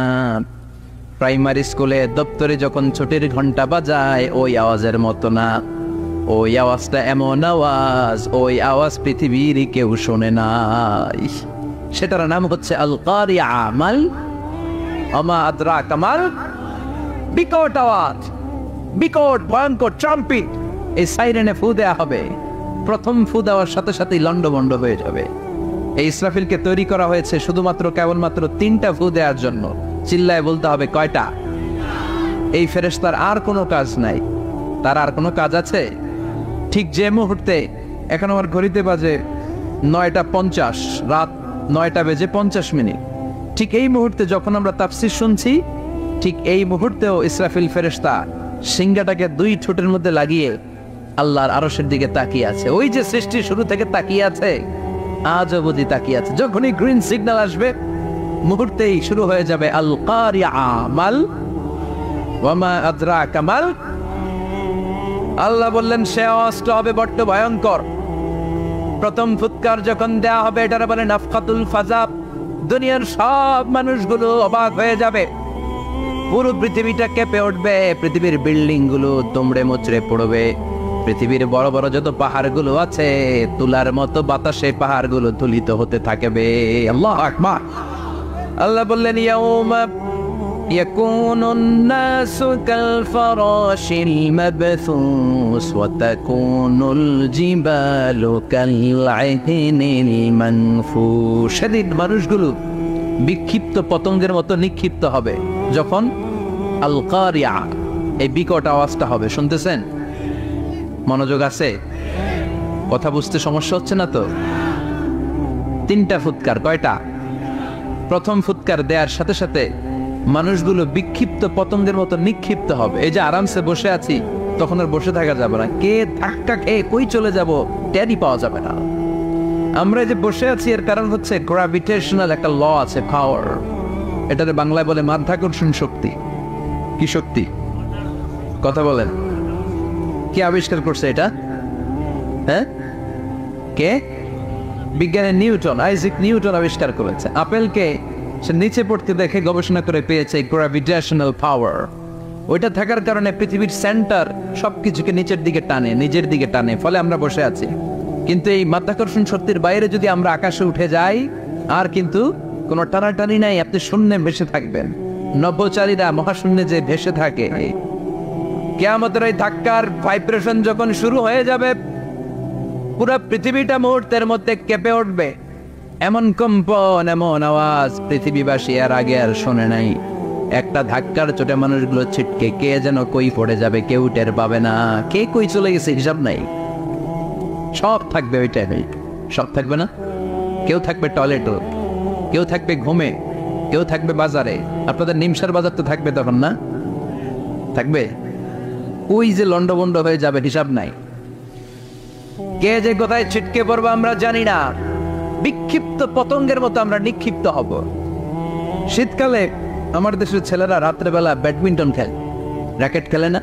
প্রাইমারি স্কুলে দপ্তরে যখন ছুটির ঘন্টা বাজায় ওই আওয়াজের মতো না। ওই আওয়াজটা এমন আওয়াজ, ওই আওয়াজ পৃথিবীর কেউ শোনে নাই। সেটার নাম হচ্ছে আল কারিআ মাল আমা আদরাকা মাল। বিকট আওয়াজ, বিকট ভয়ঙ্কর ট্রাম্পিট। এই সাইরেনে ফু দেয়া হবে, প্রথম ফু দেওয়ার সাথে সাথেই লন্ডভন্ড হয়ে যাবে। এই ইসরাফিলকে তৈরি করা হয়েছে শুধুমাত্র কেবলমাত্র 3টা ফু দেওয়ার জন্য। চিল্লায় বলতে হবে কয়টা? এই ফেরেশতার আর কোনো কাজ নাই। তার আর কোনো কাজ আছে? ঠিক যে মুহূর্তে, এখন আমার ঘড়িতে বাজে 9:50, রাত 9:50, ঠিক এই মুহূর্তে যখন আমরা তাফসীর শুনছি, ঠিক এই মুহূর্তেও ইসরাফিল ফেরেশতা সিংহাটাকে 2 ঠোঁটের মধ্যে লাগিয়ে আল্লাহর আরশের দিকে তাকিয়ে আছে। ওই যে সৃষ্টি শুরু থেকে তাকিয়ে আছে, আজ অবধি তাকিয়ে আছে। যখনই গ্রিন সিগন্যাল আসবে মুহূর্তেই শুরু হয়ে যাবে আল কারিআ মাল ওয়া মা আদরাকা মাল। আল্লাহ বললেন সে আওয়াজটা হবে বড্ড ভয়ঙ্কর। প্রথম ফুৎকার যখন দেয়া হবে, এটার বলে নাফখাতুল ফাজা। দুনিয়ার সব মানুষগুলো অবাক হয়ে যাবে, পুরো পৃথিবীটা কেঁপে উঠবে, পৃথিবীর বিল্ডিং গুলো দুমড়ে মুচড়ে পড়বে, পৃথিবীর বড় বড় যত পাহাড়গুলো আছে তুলার মতো বাতাসে পাহাড়গুলো তুলিত হতে থাকবে। আল্লাহু আকবার। আল্লাহ বললেন ইয়াউমা ইয়াকুনুন নাসু কাল ফারাশিল মাবথুস ওয়া তাকুনুল জিবালু কাল আহনিল মানফুশ। সেদিন মানুষগুলো বিক্ষিপ্ত পতঙ্গের মতো নিক্ষিপ্ত হবে যখন আল কারিআ, এই বিকট আওয়াজটা হবে। শুনতেছেন? মনোযোগ আছে? কথা বুঝতে সমস্যা হচ্ছে না তো? 3টা ফুৎকার। কয়টা? প্রথম ফুৎকার দেওয়ার সাথে সাথে মানুষগুলো বিক্ষিপ্ত পতঙ্গের মতো নিক্ষিপ্ত হবে। এই যে আরামসে বসে আছি, তখন আর বসে থাকা যাবে না। কে ধাক্কা খেয়ে কই চলে যাব টেরই পাওয়া যাবে না। আমরা যে বসে আছি এর কারণ হচ্ছে গ্র্যাভিটেশনাল একটা ল আছে, পাওয়ার। এটাতে বাংলায় বলে মাধ্যাকর্ষণ শক্তি। কি শক্তি? কথা বলেন। কে আবিষ্কার করছে এটা? হ্যাঁ, কে? বিজ্ঞানী নিউটন, আইজাক নিউটন আবিষ্কার করেছে। আপেলকে সে নিচে পড়তে দেখে গবেষণা করে পেয়েছে গ্র্যাভিটেশনাল পাওয়ার। ওইটা থাকার কারণে পৃথিবীর সেন্টার সবকিছুকে নিচের দিকে টানে, নিজের দিকে টানে, ফলে আমরা বসে আছি। কিন্তু এই মাধ্যাকর্ষণ শক্তির বাইরে যদি আমরা আকাশে উঠে যাই, আর কিন্তু কোনো টানাটানি নাই, আপনি শূন্যে ভেসে থাকবেন। নভোচারীরা মহাশূন্যে যে ভেসে থাকে, কিয়ামতের এই ধাক্কার ভাইব্রেশন যখন শুরু হয়ে যাবে, পুরো পৃথিবীটা মুহূর্তের মধ্যে কেঁপে উঠবে। এমন কম্পন, এমন আওয়াজ পৃথিবীবাসী এর আগে আর শোনে নাই। একটা ধাক্কার চোটে মানুষগুলো ছিটকে কে যেন কই পড়ে যাবে, কেউ টের পাবে না। কে কই চলে গেছে হিসাব নাই। সব থাকবে ওই টাইমে, সব থাকবে না। কেউ থাকবে টয়লেটে, কেউ থাকবে ঘুমে, কেউ থাকবে বাজারে। আপনাদের নিমসার বাজার তো থাকবে তখন, না থাকবে? ওই যে লন্ডভন্ড হয়ে যাবে, হিসাব নাই। কে যে কোথায় ছিটকে পড়বো আমরা জানি না। বিক্ষিপ্ত পতঙ্গের মতো আমরা নিক্ষিপ্ত হব। শীতকালে আমার দেশের ছেলেরা রাত্রেবেলা ব্যাডমিন্টন খেলে, র্যাকেট খেলে না?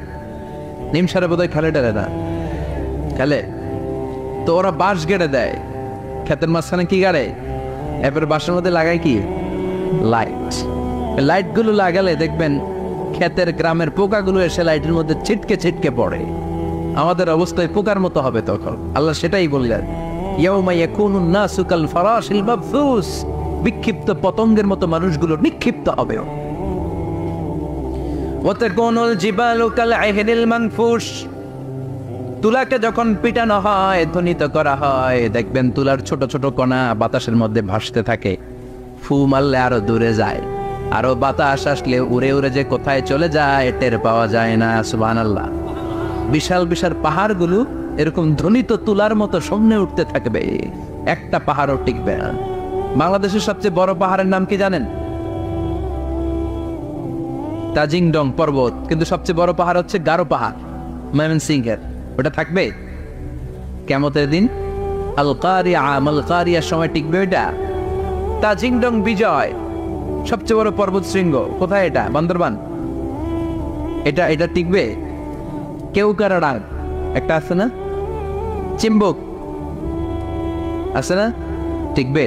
নিমসারে বোধহয় খেলে টেলে না, খেলে তো। ওরা বাঁশ গেড়ে দেয় ক্ষেতের মাঝখানে। কি গাড়ে? এরপরে বাঁশের মধ্যে লাগায় কি? লাইট। লাইটগুলো লাগালে দেখবেন ক্ষেতের গ্রামের পোকাগুলো এসে লাইটের মধ্যে ছিটকে ছিটকে পড়ে। আমাদের অবস্থায় পোকার মতো হবে তখন। আল্লাহ সেটাই বললেন, ইয়াউমা ইয়াকুনুন নাসু কাল ফারাশিল মাবথুস। বিক্ষিপ্ত পতঙ্গের মতো মানুষগুলো নিক্ষিপ্ত হবে। ওয়া তাকুনুল জিবালু কাল আহনিল মানফুশ। তুলাকে যখন পিটানো হয়, ধ্বনিত করা হয়, দেখবেন তুলার ছোট ছোট কণা বাতাসের মধ্যে ভাসতে থাকে। ফু মারলে আরো দূরে যায়। আরো বাতাস আসলে উড়ে উড়ে যে কোথায় চলে যায় টের পাওয়া যায় না। সুবহানাল্লাহ। বিশাল বিশাল পাহাড়গুলো এরকম ধ্বনিত তুলার মতো সামনে উঠতে থাকবে, একটা পাহাড়ও টিকবে না। বাংলাদেশের সবচেয়ে বড় পাহাড়ের নাম কি জানেন? তাজিংডং পর্বত। কিন্তু সবচেয়ে বড় পাহাড় হচ্ছে গারো পাহাড়, ময়মনসিংহের। ওটা থাকবে কিয়ামতের দিন? আল কারিয়া, মাল কারিয়ার সময় টিকবে ওইটা? তাজিংডং বিজয় সবচেয়ে বড় পর্বত শৃঙ্গ কোথায়? এটা বান্দরবান। এটা টিকবে? কেউকারাডাং একটা আছে না, চিম্বুক আছে না, টিকবে?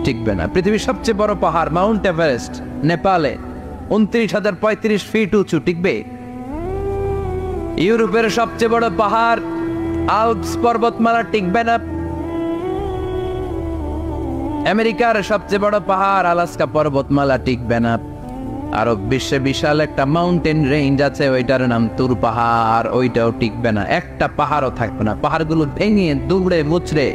টিকবে না। পৃথিবীর সবচেয়ে বড় পাহাড় মাউন্ট এভারেস্ট নেপালে 29,035 ফিট উঁচু, টিকবে? ইউরোপের সবচেয়ে বড় পাহাড় আল্পস পর্বতমালা, টিকবে না। আমেরিকার সবচেয়ে বড় পাহাড় আলাস্কা পর্বতমালা, টিকবে না। আরব বিশ্বে বিশাল একটা মাউন্টেন রেঞ্জ আছে, ওইটার নাম তুর পাহাড়, ওইটাও টিকবে না। একটা পাহাড়ও থাকবে না। পাহাড়গুলো ভেঙে দুমড়ে মুচড়ে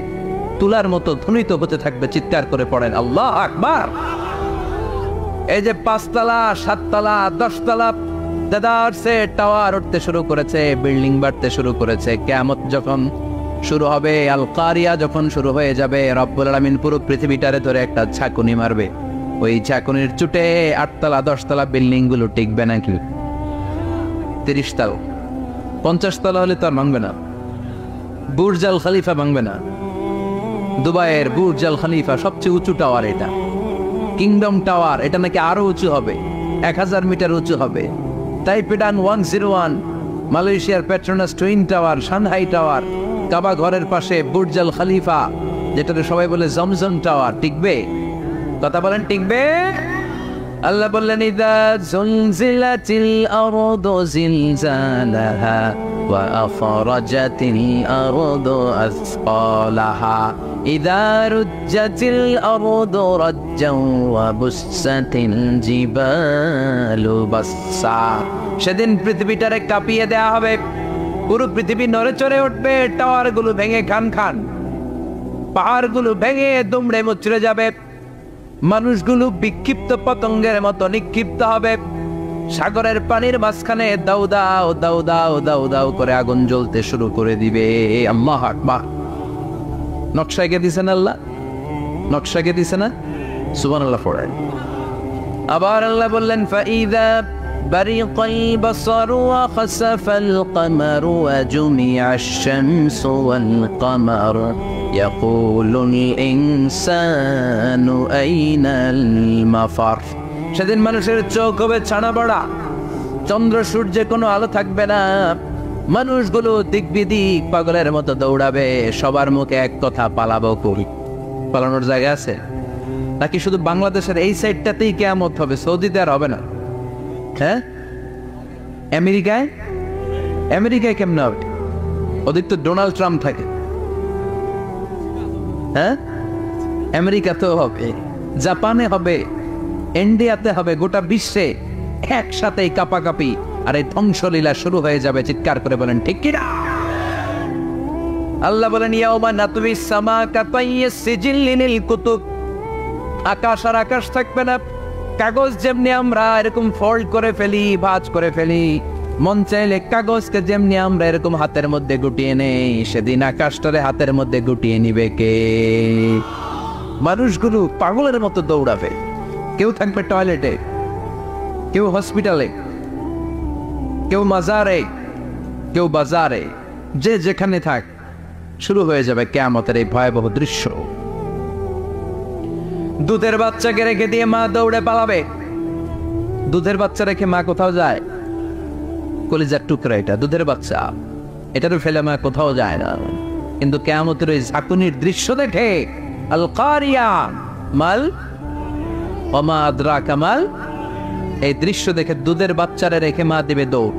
তুলার মতো ধ্বনিত হতে থাকবে। চিৎকার করে পড়েন আল্লাহু আকবার। এই যে 5 তলা 7 তলা 10 তলা দেদারসে টাওয়ার উঠতে শুরু করেছে, বিল্ডিং বাড়তে শুরু করেছে। কিয়ামত যখন শুরু হবে, আল কারিয়া যখন শুরু হয়ে যাবে, রব্বুল আলামিন পুরো পৃথিবীটারে ধরে একটা ঝাঁকুনি মারবে। ওই ঝাঁকুনির চুটে 8 তলা 10 তলা বিল্ডিং গুলো টিকবে নাকি? 30 তলা 50 তলা হলে তো আর ভাঙবে না। বুর্জ আল খলিফা ভাঙবে না। দুবাইয়ের বুর্জ আল খলিফা সবচেয়ে উঁচু টাওয়ার, এটা কিংডম টাওয়ার। এটা নাকি আরো উঁচু হবে, 1000 মিটার উঁচু হবে। তাইপেডান 101, মালয়েশিয়ার Petronas twin tower, Shanghai tower, Kaaba ঘরের পাশে বুর্জ আল খলিফা, যেটাতে সবাই বলে জমজম টাওয়ার, টিকবে? কথা বলেন, টিকবে? আল্লাহ বললেন ইযা জুলজিলাতিল আরদু জিলজালাহা ওয়া আখরাজাতিল আরদু আসকালাহা ইযা রুজ্জাতিল আরদু রাজ্জান ওয়া বুসসাতিল জিবালু বাসসা। সেদিন পৃথিবীটারে কাঁপিয়ে দেয়া হবে, পুরো পৃথিবী নড়ে চড়ে উঠবে, টাওয়ারগুলো ভেঙে খান খান, পাহাড়গুলো ভেঙে দুমড়ে মুচড়ে যাবে, মানুষগুলো বিক্ষিপ্ত পতঙ্গের মতো নিক্ষিপ্ত হবে। সাগরের পানির মাঝখানে দাউ দাউ দাউ দাউ দাউ দাউ করে আগুন জ্বলতে শুরু করে দিবে। আল্লাহু আকবার। নকশা এঁকে দিছেন আল্লাহ, নকশা এঁকে দিছে না? সুবহানাল্লাহ পড়েন। আবার আল্লাহ বললেন ফাইযা বারিকাল বাসারু ওয়া খাসাফাল কামারু ওয়া জুমিআশ শামসু ওয়াল কামার ইয়াকুলুল ইনসানু আইনাল মাফার। সেদিন মানুষের চোখ হবে ছানা বড়া, চন্দ্র সূর্যে কোনো আলো থাকবে না, মানুষগুলো দিক বিদিক পাগলের মতো দৌড়াবে, সবার মুখে এক কথা, পালাবো কই? পালানোর জায়গা আছে নাকি? শুধু বাংলাদেশের এই সাইডটাতেই কিয়ামত হবে, সৌদিতে আর হবে না? হ্যাঁ, আমেরিকায় কেমন হবে? ওদের তো ডোনাল্ড ট্রাম্প থাকে। হ্যাঁ, আমেরিকাতেও হবে, জাপানে হবে, ইন্ডিয়াতে হবে, গোটা বিশ্বে একসাথেই কাপাকাপি আর এই ধ্বংসলীলা শুরু হয়ে যাবে। চিৎকার করে বলেন ঠিক কিনা? আল্লাহ বলেন ইয়াউমা নাতবিস সামা কাতাইয়িস সিজিল্লিল কুতুব। আকাশ আর আকাশ থাকবে না। কাগজ যেমনি আমরা এরকম ফোল্ড করে ফেলি, ভাঁজ করে ফেলি, মন চাইলে কাগজকে যেমনি আমরা এরকম হাতের মধ্যে গুটিয়ে নেই, সেদিন আকাশটারে হাতের মধ্যে গুটিয়ে নিবে কে? মানুষগুলো পাগলের মতো দৌড়াবে। কেউ থাকবে টয়লেটে, কেউ হসপিটালে, কেউ মাজারে, কেউ বাজারে, যে যেখানে থাক, শুরু হয়ে যাবে কিয়ামতের এই ভয়াবহ দৃশ্য। দুধের বাচ্চাকে রেখে দিয়ে মা দৌড়ে পালাবে। দুধের বাচ্চা রেখে মা কোথাও যায়? কলিজার টুকরা এটা, দুধের বাচ্চা, এটারও ফেলে মা কোথাও যায় না। কিন্তু কিয়ামতের ওই ঝাঁকুনির দৃশ্য দেখে, আল কারিয়া মাল ওমা আদরাকা মাল, এই দৃশ্য দেখে দুধের বাচ্চারে রেখে মা দিবে দৌড়।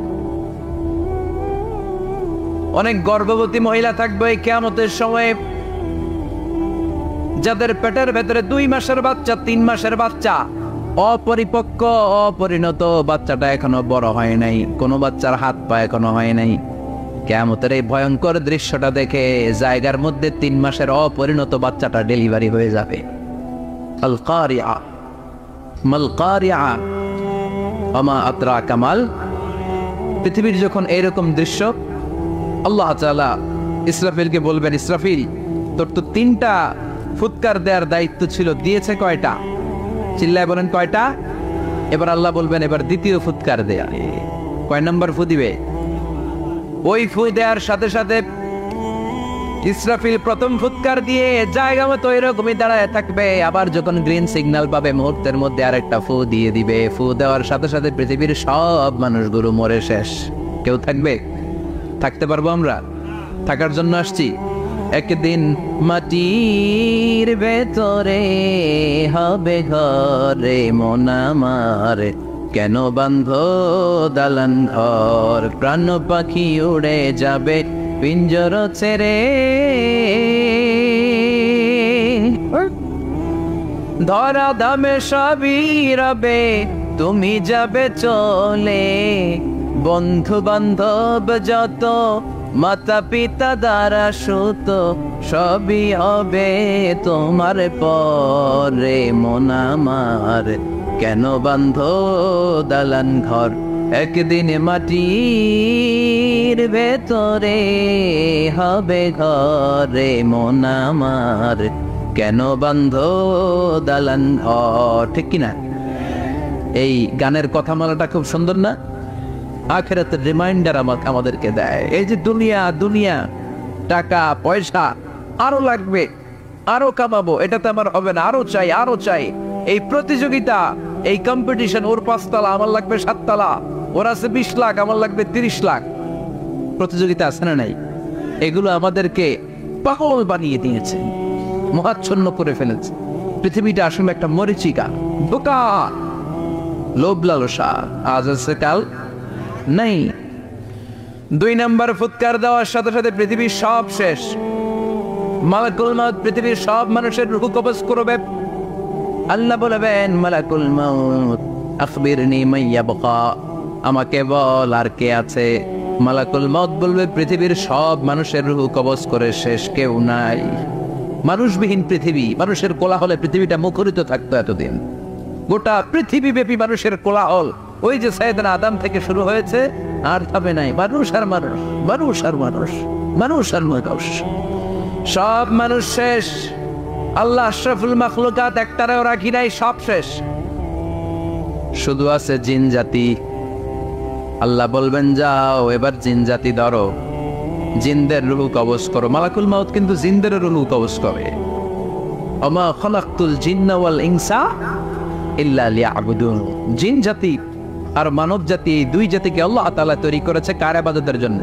অনেক গর্ভবতী মহিলা থাকবে এই কিয়ামতের সময়ে, যাদের পেটের ভেতরে 2 মাসের বাচ্চা, 3 মাসের বাচ্চা, অপরিপক্ক অপরিণত, বাচ্চাটা এখনো বড় হয় নাই, কোনো বাচ্চার হাত পা এখনো হয় নাই। কিয়ামতের এই ভয়ঙ্কর দৃশ্যটা দেখে জায়গার মধ্যে 3 মাসের অপরিণত বাচ্চাটা ডেলিভারি হয়ে যাবে। আল কারিয়া মাল কারিয়া, আমা আতরা কামাল। পৃথিবীর যখন এইরকম দৃশ্য, আল্লাহ তাআলা ইসরাফিলকে বলবেন, ইসরাফিল তোর তো 3টা ফুৎকার দেওয়ার দায়িত্ব ছিল, দিয়েছে কয়টা? চিল্লায় বলেন কয়টা? এবার আল্লাহ বলবেন এবার দ্বিতীয় ফুৎকার দেয়া। কয় নম্বর ফু দিবে? ওই ফু দেওয়ার সাথে সাথে ইসরাফিল প্রথম ফুৎকার দিয়ে জায়গা মতো এরকমই দাঁড়ায় থাকবে, আবার যখন গ্রিন সিগন্যাল পাবে মুহূর্তের মধ্যে আরেকটা ফু দিয়ে দিবে। ফু দেওয়ার সাথে সাথে পৃথিবীর সব মানুষগুলো মরে শেষ। কেউ থাকবে? থাকতে পারবো আমরা? থাকার জন্য আসছি। একদিন মাটির ভেতরে হবে ঘরে মন আমার, কেন বান্ধ দালান ঘর, প্রাণ পাখি উড়ে যাবে পিঞ্জর ছেড়ে, ধরা ধামে সবই রবে তুমি যাবে চলে, বন্ধু বান্ধব যত মাতা পিতা দ্বারা সুত সবই হবে তোমার পরে মন আমার, কেন বান্ধ দালান ঘর, একদিন মাটির ভেতরে হবে ঘরে মন আমার, কেন বান্ধ দালান ঘর। ঠিক কিনা? এই গানের কথামালাটা খুব সুন্দর না? আখিরাতের রিমাইন্ডার আমাদেরকে দেয়। এই যে দুনিয়া দুনিয়া, টাকা পয়সা আরো লাগবে, আরো কামাবো, এটাতে আমার হবে না, আরো চাই আরো চাই। এই প্রতিযোগিতা, এই কম্পিটিশন, ওর 5 তলা আমার লাগবে 7 তলা, ওর আছে 20 লাখ আমার লাগবে 30 লাখ। প্রতিযোগিতা আছে না নাই? এগুলো আমাদেরকে পাগল বানিয়ে দিয়েছে, মহাচ্ছন্ন করে ফেলেছে। পৃথিবীটা আসলে একটা মরিচিকা, ধোঁকা, লোভ লালসা, আজ আছে কাল নাই। 2 নম্বর ফুৎকার দেওয়ার সাথে সাথে পৃথিবীর সব শেষ। মালাকুল মাউত পৃথিবীর সব মানুষের রূহ কবজ করবে। আল্লাহ বলবেন, মালাকুল মাউত আখবিরনি মাইয়া বাকা, আমাকে বল আর কে আছে। মালাকুল মাউত বলবে, পৃথিবীর সব মানুষের রূহ কবজ করে শেষ, কেউ নাই। মানুষবিহীন পৃথিবী, মানুষের কোলাহলে পৃথিবীটা মুখরিত থাকতো এতদিন। গোটা পৃথিবী ব্যাপী মানুষের কোলাহল, ওই যে সাইয়েদনা আদম থেকে শুরু হয়েছে, আর থামে নাই। মানুষ আর মানুষ, মানুষ আর মানুষ, মানুষ আর মানুষ, সব মানুষ শেষ। আল্লাহ আশরাফুল মাখলুকাত একটারেও রাখি নাই, সব শেষ। শুধু আছে জিন জাতি। আল্লাহ বলবেন, যাও এবার জিন জাতি ধরো, জিনদের রূহ কবজ করো। মালাকুল মাউত কিন্তু জিনদের রূহ কবজ করে। ওমা খালাকতুল জিন্না ওয়াল ইনসা ইল্লা লিয়াবুদুন। জিন জাতি আর মানব জাতি, এই 2 জাতিকে আল্লাহ তাআলা তৈরি করেছে কার ইবাদতের জন্য।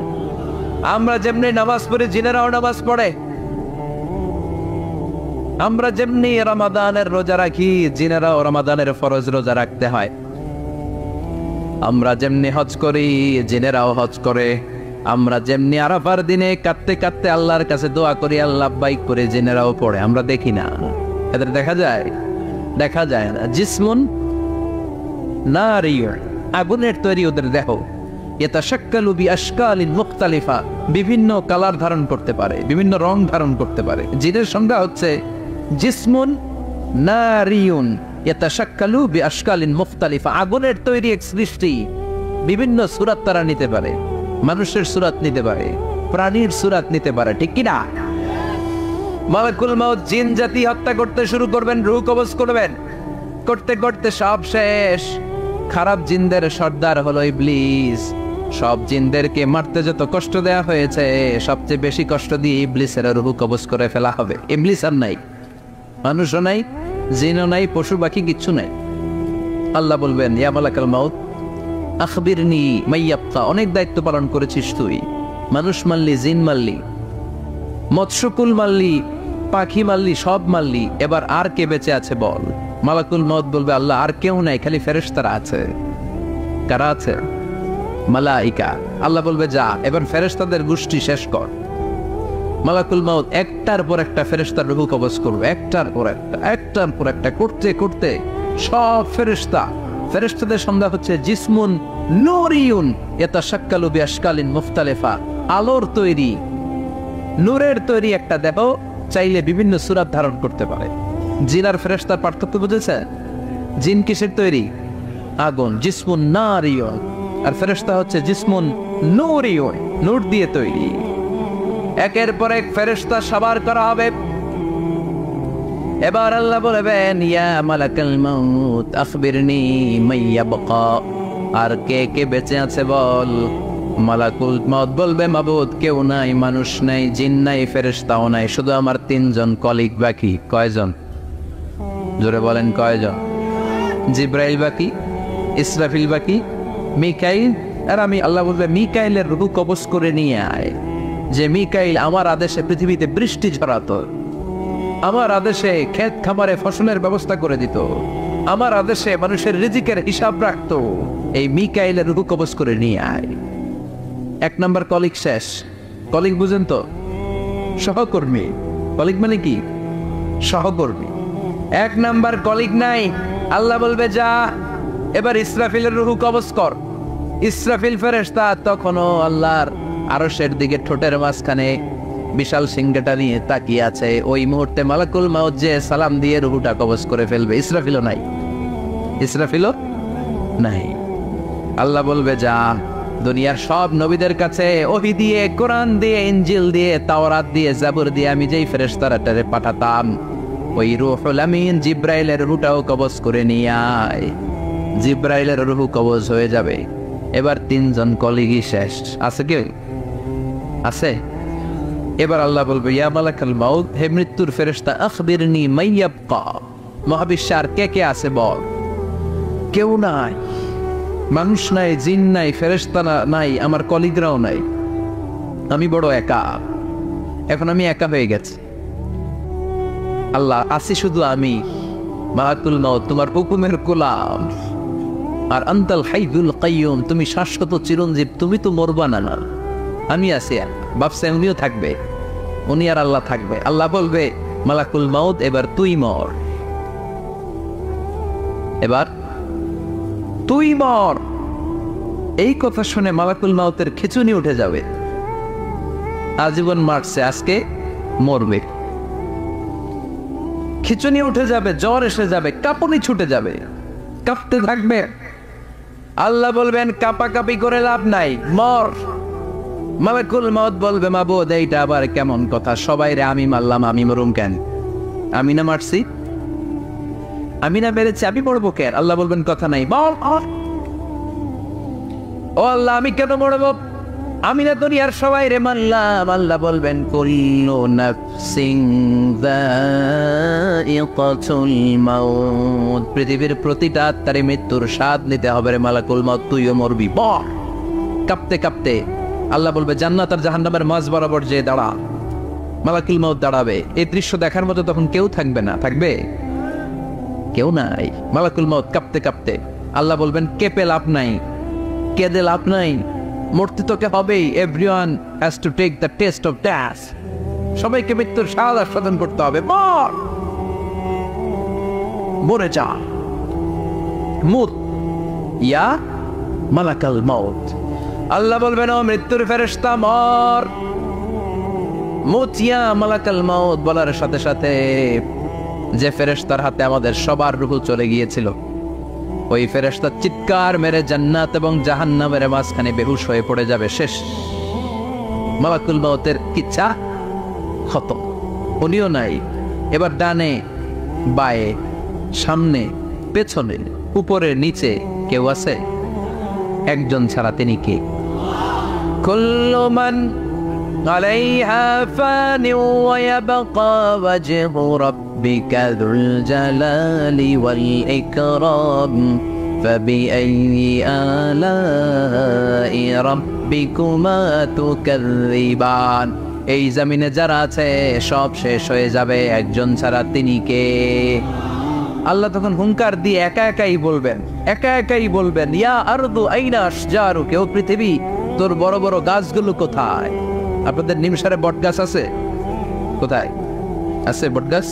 আমরা যেমনি নামাজ পড়ি, জিনেরাও নামাজ পড়ে। আমরা যেমনি রমাদানের রোজা রাখি, জিনেরাও রমাদানের ফরজ রোজা রাখতে হয়। আমরা যেমনি হজ করি, জিনেরাও হজ করে। আমরা যেমনি আরাফার দিনে কাঁদতে কাঁদতে আল্লাহর কাছে দোয়া করি, আল্লাহ বাইক করে, জিনেরাও পড়ে। আমরা দেখি না, এদের দেখা যায়? দেখা যায় না। জিসমুন নারিয়্যুন, আগুনের তৈরি ওদের দেহ। ইয়াতাশাক্কালু বিআশকালিন মুখতালিফা, বিভিন্ন কালার ধারণ করতে পারে, বিভিন্ন রং ধারণ করতে পারে। জিনের সংজ্ঞা হচ্ছে জিসমুন নারিয়্যুন ইয়াতাশাক্কালু বিআশকালিন মুখতালিফা, আগুনের তৈরি এক সৃষ্টি। বিভিন্ন সূরত তারা নিতে পারে, মানুষের সূরত নিতে পারে, প্রাণীর সূরত নিতে পারে। ঠিক কি না? মালাকুল মাউত জিন জাতি হত্যা করতে শুরু করবেন, রূহ কবজ করবেন। করতে করতে সব শেষ। খারাপ জিনদের সর্দার হলো ইবলিস। সব জিনদেরকে মারতে যত কষ্ট দেয়া হয়েছে, সবচেয়ে বেশি কষ্ট দিয়ে ইবলিসের রূহ কবজ করে ফেলা হবে। ইবলিস আর নাই, মানুষও নাই, জিনও নাই, পশু পাখি কিচ্ছু নাই। আল্লাহ বলবেন, ইয়া মালাকুল মাউত আখবিরনি মাইয়াবকা, অনেক দায়িত্ব পালন করেছিস তুই। মানুষ মারলি, জিন মারলি, মৎস্যকুল মারলি, পাখি মারলি, সব মারলি, এবার আর কে বেঁচে আছে বল। মালাকুল মউত বলবে, আল্লাহ আর কেউ নাই, খালি ফেরেশতারা আছে। কারা আছে? মালাইকা। আল্লাহ বলবে, যা এবার ফেরেশতাদের গোষ্ঠী শেষ কর। মালাকুল মউত একটার পর একটা ফেরেশতার রূহ কবজ করবে, একটার পর একটা, একটার পর একটা, করতে করতে সব ফেরেশতা। ফেরেশতাদের সংজ্ঞা হচ্ছে জিসমুন নূরিয়ুন ইয়াতাশাক্কালু বিআশকালিন মুখতালিফা, আলোর তৈরি, নূরের তৈরি একটা দেহ, চাইলে বিভিন্ন সূরত ধারণ করতে পারে। জিন আর ফেরেশতার পার্থক্য বুঝেছে? জিন কিসের তৈরি? আগুন, জিসমুন নারিয়ুন, আর ফেরেশতা হচ্ছে জিসমুন নূরিয়ুন, নূর দিয়ে তৈরি। একের পর এক ফেরেশতা সবার করা হবে। এবার আল্লাহ বলবেন, ইয়া মালাকাল মাউত আখবিরনি মাইয়াবকা, আর কে কে বেঁচে আছে বল। মালাকুল মউত বলবে, মাবুদ কেউ নাই, মানুষ নাই, জিন নাই, ফেরেশতাও নাই, শুধু আমার 3 জন কলিগ বাকি। কয়জন? জোরে বলেন কয়জন? জিব্রাইল বাকি, ইসরাফিল বাকি, মিকাইল। আর আমি, আল্লাহ বলবে মিকাইলের রূহ কবজ করে নিয়ে আয়। যে মিকাইল আমার আদেশে পৃথিবীতে বৃষ্টি ঝরাতো, আমার আদেশে ক্ষেত খামারে ফসলের ব্যবস্থা করে দিত, আমার আদেশে মানুষের রিজিকের হিসাব রাখতো। এই মিকাইলের রূহ কবজ করে নিয়ে আয়। 1 নম্বর কলিগ শেষ। কলিগ বুঝেন তো? সহকর্মী। কলিগ মানে কি? সহকর্মী। 1 নম্বর কলিগ নাই। আল্লাহ বলবে যা, এবার ইসরাফিলের রূহ কবজ কর। ইসরাফিল ফেরেশতা তখনও আল্লাহর আরশের দিকে ঠোঁটের মাঝখানে বিশাল সিংহাটা নিয়ে তাকিয়ে আছে। ওই মুহূর্তে মালাকুল মাউত যে সালাম দিয়ে রূহটা কবজ করে ফেলবে। ইসরাফিলও নাই, ইসরাফিলও নাই। আল্লাহ বলবে যা, দুনিয়ার সব নবীদের কাছে ওহী দিয়ে, কোরআন দিয়ে, ইনজিল দিয়ে, তাওরাত দিয়ে, জাবুর দিয়ে আমি যেই ফেরেশতাটারে পাঠাতাম, ওই রূহুল আমিন জিব্রাইলের রূহটাও কবজ করে নিয়ে আয়। জিব্রাইলের রূহ কবজ হয়ে যাবে। এবার 3 জন কলিগই শেষ। আছে কেউ? আছে? এবার আল্লাহ বলবে, ইয়া মালাকাল মাউত, হে মৃত্যুর ফেরেশতা, আখবিরনি মাইয়াবকা, মহাবিশ্বে আর কে কে আছে বল। কেউ নাই, মানুষ নাই, জিন নাই, ফেরেশতা নাই, আমার কলিগরাও নাই, আমি বড় একা। এখন আমি একা হয়ে গেছি। আল্লাহ, আছি শুধু আমি, মালাকুল মাউত তোমার হুকুমের গোলাম। আর আনতাল হাইয়ুল কাইয়ুম, তুমি শাশ্বত চিরঞ্জীব, তুমি তো মরবা না। আমি আছি, ভাবছে উনিও থাকবে, উনি আর আল্লাহ থাকবে। আল্লাহ বলবে, মালাকুল মাউত এবার তুই মর, এবার তুই মর। এই কথা শুনে মালাকুল মাউতের খিঁচুনি উঠে যাবে। আজীবন মারছে, আজকে মরবে। খিঁচুনি উঠে যাবে, জ্বর এসে যাবে, কাঁপুনি ছুটে যাবে, কাঁপতে থাকবে। আল্লাহ বলবেন, কাঁপাকাঁপি করে লাভ নাই, মর। মালাকুল মাউত বলবে, মাবুদ এইটা আবার কেমন কথা? সবাই রে আমি মারলাম, আমি মরুম কেন? আমি না মারছি, আমি না মেরেছি, আমি মরবো কেন? আল্লাহ বলবেন, কথা নাই, মর। ও আল্লাহ, আমি কেন মরবো? আমি না দুনিয়ার সবাই রে মারলাম। আল্লাহ বলবেন, কুল্লু নাফসিন যায়িকাতুল মাউত, পৃথিবীর প্রতিটা আত্মারে মৃত্যুর স্বাদ নিতে হবে রে মালাকুল মাউত, তুইও মরবি। মর। কাঁপতে কাঁপতে আল্লাহ বলবে, জান্নাত আর জাহান্নামের মাঝ বরাবর যে দাঁড়া। মালাকুল মাউত দাঁড়াবে। এই দৃশ্য দেখার মতো তখন কেউ থাকবে না। থাকবে? কেউ নাই। মালাকুল মাউত কাঁপতে কাঁপতে, আল্লাহ বলবেন, কেঁপে লাভ নাই, কেঁদে লাভ নাই, মরতে তোকে হবেই। Everyone has to take the test of death, সবাইকে মৃত্যুর স্বাদ আস্বাদন করতে হবে। মর, মরে যা, মুত ইয়া মালাকাল মাউত। আল্লাহ বলবেন, ও মৃত্যুর ফেরেশতা মর, মুত ইয়া মালাকাল মাউত। বলার সাথে সাথে যে ফেরেশতার হাতে আমাদের সবার রূহ চলে গিয়েছিল, ওই ফেরেশতা চিৎকার মেরে জান্নাত এবং জাহান্নামের মাঝখানে বেহুশ হয়ে পড়ে যাবে। শেষ। মালাকুল মাউতের ইচ্ছা খতম, উনিও নাই। এবার ডানে বায়ে, সামনে পেছনে, উপরে নিচে কেউ আছে? একজন ছাড়া, তিনি কে? কুল্লু মান আলাইহা ফানি ওয়া ইয়াবকা ওয়াজহু রাব্বিকা যুল জালালি ওয়াল ইকরাম ফাবিআইয়ি আলাই রাব্বিকুমা তুকাযযিবান। এই জমিনে যারা আছে সব শেষ হয়ে যাবে, একজন ছাড়া, তিনি কে? আল্লাহ তখন হুঙ্কার দিয়ে একা একাই বলবেন, একা একাই বলবেন, ইয়া আরদু আইনা আশজারুকি, ও পৃথিবী তোর বড় বড় গাছগুলো কোথায়? আপনাদের নিমসারে বট গাছ আছে? কোথায় আছে বট গাছ?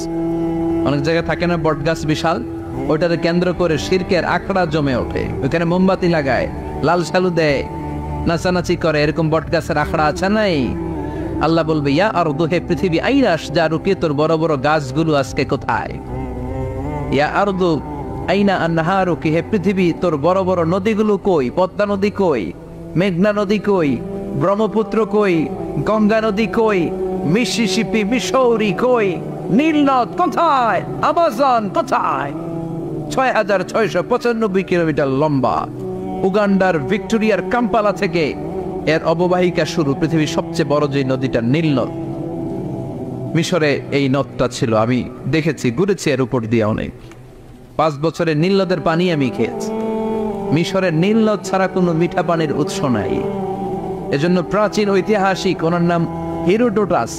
অনেক জায়গায় থাকে না বট গাছ বিশাল, ওইটাকে কেন্দ্র করে শিরকের আখড়া জমে ওঠে, ওখানে মোমবাতি লাগায়, লাল সালু দেয়, নাচানাচি করে, এরকম বট গাছের আখড়া আছে নাই? আল্লাহ বলবে, ইয়া আরদু, হে পৃথিবী, আইনা আশজারুকি, তোর বড় বড় গাছগুলো আজকে কোথায়? ইয়া আরদু আইনা আনহারুকি, হে পৃথিবী তোর বড় বড় নদীগুলো কই? পদ্মা নদী কই? মেঘনা নদী কই? ব্রহ্মপুত্র কই? গঙ্গা নদী কই? মিসিসিপি, মিসৌরি কই? নীল নদ কোথায়? আমাজন কোথায়? ৬,৬৯৫ কিলোমিটার লম্বা। উগান্ডার ভিক্টোরিয়ার কাম্পালা থেকে এর অববাহিকা শুরু। পৃথিবীর সবচেয়ে বড় যে নদীটা নীল নদ, মিশরে এই নদটা ছিল। আমি দেখেছি, ঘুরেছি এর উপর দিয়ে অনেক। 5 বছরে নীল নদের পানি আমি খেয়েছি। মিশরের নীল নদ ছাড়া কোনো মিঠা পানির উৎস নাই। এজন্য প্রাচীন ঐতিহাসিক, ওনার নাম হেরোডোটাস,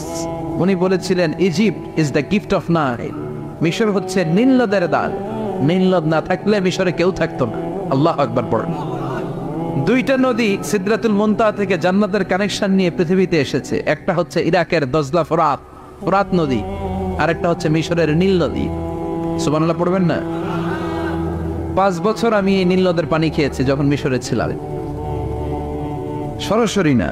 উনি বলেছিলেন Egypt is the gift of Nile. মিশর হচ্ছে নীল নদের দান। নীল নদ না থাকলে মিশরে কেউ থাকতো না। আল্লাহ আকবার পড়েন। 2টা নদী সিদরাতুল মুনতাহা থেকে জান্নাতের কানেকশন নিয়ে পৃথিবীতে এসেছে। একটা হচ্ছে ইরাকের দজলা ফোরাত নদী, আর একটা হচ্ছে মিশরের নীল নদী। সুবহানাল্লাহ পড়বেন না? 5 বছর আমি এই নীল নদের পানি খেয়েছি যখন মিশরে ছিলাম। সরাসরি না,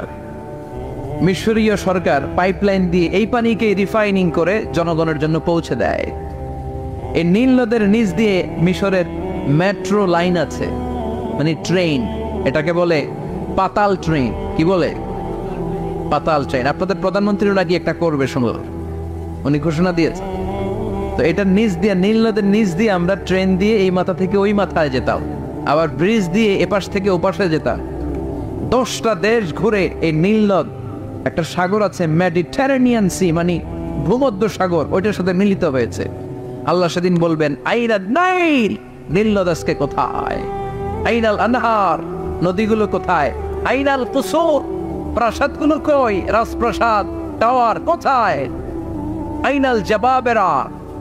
মিশরীয় সরকার পাইপলাইন দিয়ে এই পানিকে রিফাইনিং করে জনগণের জন্য পৌঁছে দেয়। এই নীল নদের নিচ দিয়ে মিশরের মেট্রো লাইন আছে, মানে ট্রেন। এটাকে বলে পাতাল ট্রেন। কি বলে? পাতাল ট্রেন। আপনাদের প্রধানমন্ত্রীও নাকি একটা করবে, শুনুন, উনি ঘোষণা দিয়েছে। তো এটার নিচ দিয়ে, নীল নদের নিচ দিয়ে আমরা ট্রেন দিয়ে এই মাথা থেকে ওই মাথায় যেতাম, আবার ব্রিজ দিয়ে এপাশ থেকে ওপাশে যেতাম। 10টা দেশ ঘুরে এই নীল নদ, একটা সাগর আছে মেডিটেরেনিয়ান সি, মানে ভূমধ্য সাগর, ওইটার সাথে মিলিত হয়েছে। আল্লাহ সেদিন বলবেন আইনা নাইল, নীল নদ আজকে কোথায়? আইনাল আনহার, নদীগুলো কোথায়? আইনাল কুসুর, প্রাসাদগুলো কই? রাজপ্রাসাদ, টাওয়ার কোথায়? আইনাল জাবাবেরা,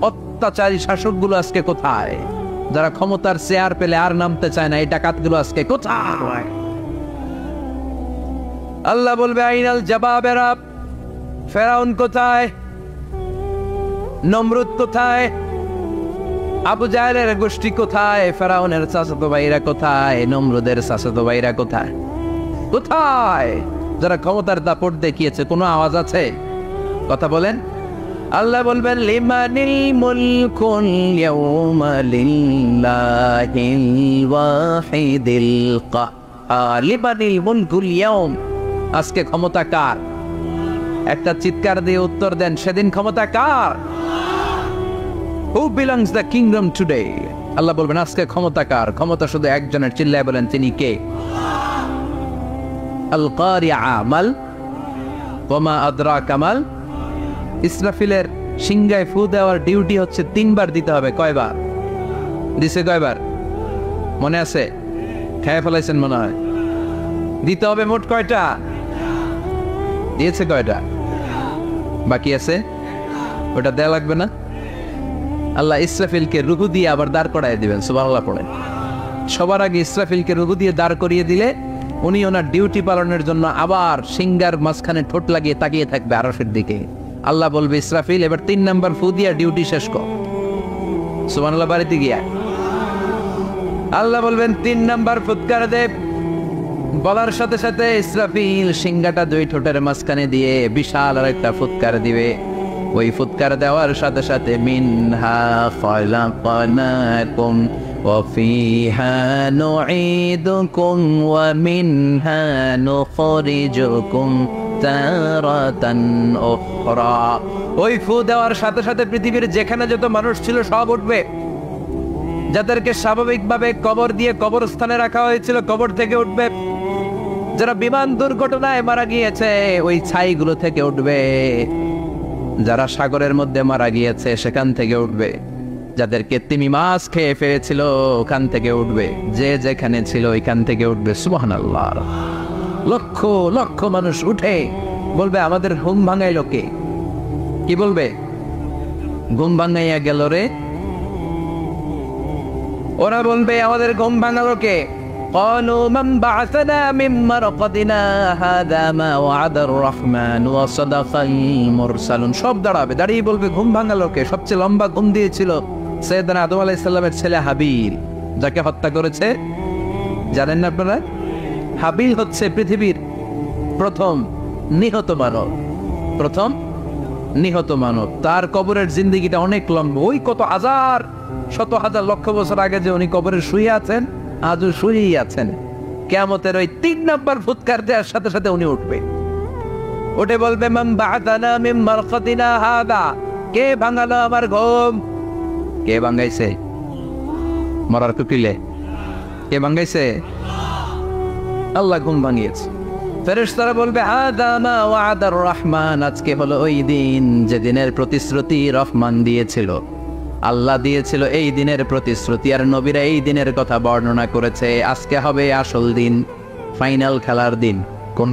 অত্যাচারী শাসকগুলো আজকে কোথায়? যারা ক্ষমতার চেয়ার পেলে আর নামতে চায় না, এই ডাকাতগুলো আজকে কোথায়? আল্লাহ বলবে আইনাল জাবাবেরা, ফেরাউন কোথায়? নমরুদ কোথায়? আবু জাহেলের গোষ্ঠী কোথায়? ফেরাউনের চাচাতো ভাইরা কোথায়? নমরুদের চাচাতো ভাইরা কোথায়? কোথায়? যারা ক্ষমতার দাপট দেখিয়েছে, কোনো আওয়াজ আছে? কথা বলেন। আল্লাহ বলবেন লিমানিল মুলকুল ইয়াউমা লিল্লাহিল ওয়াহিদিল কাহ্হার। লিমানিল মুলকুল ইয়াউম, আজকে ক্ষমতা কার? একটা চিৎকার দিয়ে উত্তর দেন, সেদিন ক্ষমতা কার? Who belongs the kingdom today? আল্লাহ বলবেন আজকে ক্ষমতা কার? ক্ষমতা শুধু একজনের। চিল্লায় বলেন, তিনি কে? আল কারিআ মাল ওয়া মা আদরাকা মাল। ইসরাফিলের সিংহায় ফু দেওয়ার ডিউটি হচ্ছে 3 বার দিতে হবে। কয়বার দিছে? কয়বার মনে আছে? খেয়ে ফেলাইছেন মনে হয়। দিতে হবে মোট কয়টা? দিয়েছে কয়টা? বাকি আছে? ওটা দেয়া লাগবে না? আল্লাহ ইসরাফিলকে রুহু দিয়ে আবার দাঁড় করায় দিবেন। সুবহানাল্লাহ পড়েন। সবার আগে ইসরাফিলকে রুহু দিয়ে দাঁড় করিয়ে দিলে উনি ওনার ডিউটি পালনের জন্য আবার সিংহার মাঝখানে ঠোঁট লাগিয়ে তাকিয়ে থাকবে আরশের দিকে। আল্লাহ বলবে ইসরাফিল এবার 3 নাম্বার ফু দিয়া ডিউটি শেষ কর। সুবহানাল্লাহ। বাড়িতে গিয়া আল্লাহ বলবেন 3 নাম্বার ফুৎকার দে। বলার সাথে সাথে ইসরাফিল সিংহাটা 2 ঠোঁটের মাঝখানে দিয়ে বিশাল আর একটা ফুৎকার দিবে। ওই ফুৎকার দেওয়ার সাথে সাথে মিনহা খালাকনাকুম ওয়া ফিহা নুঈদুকুম ওয়া মিনহা নুখরিজুকুম তারাতান উখরা। ওই ফু দেওয়ার সাথে সাথে পৃথিবীর যেখানে যত মানুষ ছিল সব উঠবে। যাদেরকে স্বাভাবিকভাবে কবর দিয়ে কবরস্থানে রাখা হয়েছিল কবর থেকে উঠবে। যারা বিমান দুর্ঘটনায় মারা গিয়েছে ওই ছাইগুলো থেকে উঠবে। যারা সাগরের মধ্যে মারা গিয়েছে সেখান থেকে উঠবে। যাদেরকে তিমি মাছ খেয়ে ফেলেছিল ওখান থেকে উঠবে। যে যেখানে ছিল ওইখান থেকে উঠবে। সুবহানাল্লাহ। লক্ষ লক্ষ মানুষ উঠে বলবে আমাদের ঘুম ভাঙাইল কে? কি বলবে? ঘুম ভাঙাইয়া গেল রে। ওরা বলবে আমাদের ঘুম ভাঙালো কে? قالوا من بعثنا من مرقدنا هذا ما وعد الرحمن وصدق المرسلون। সব দাঁড়াবে, দাঁড়িয়ে বলবে ঘুম ভাঙালো কে? সবচেয়ে লম্বা ঘুম দিয়েছিল সৈয়দনা আদম আলাইহিস সালামের ছেলে হাবিল, যাকে হত্যা করেছে। জানেন না আপনারা? হাবিল হচ্ছে পৃথিবীর প্রথম নিহত মানব। প্রথম নিহত মানব। তার কবরের জিন্দেগিটা অনেক লম্বা। ওই কত হাজার শত হাজার লক্ষ বছর আগে যে উনি কবরে শুয়ে আছেন, আজও শুয়েই আছেন। কিয়ামতের ওই 3 নাম্বার ফুৎকার দেওয়ার সাথে সাথে উনি উঠবে, উঠে বলবে মান বা'আতানা মিন মারকাদিনা হাদা, কে ভাঙালো আমার ঘুম? কে ভাঙাইছে? মরার কুকিলে কে ভাঙাইছে? আল্লাহ ঘুম ভাঙিয়েছে। ফেরেশতারা বলবে হাদা মা ওয়াদার রহমান, আজকে হলো ওই দিন যে দিনের প্রতিশ্রুতি রহমান দিয়েছিল, আল্লাহ দিয়েছিল এই দিনের প্রতিশ্রুতি, আর নবীরা এই দিনের কথা বর্ণনা করেছে। আজকে হবে আসল দিন, ফাইনাল খেলার দিন। কোন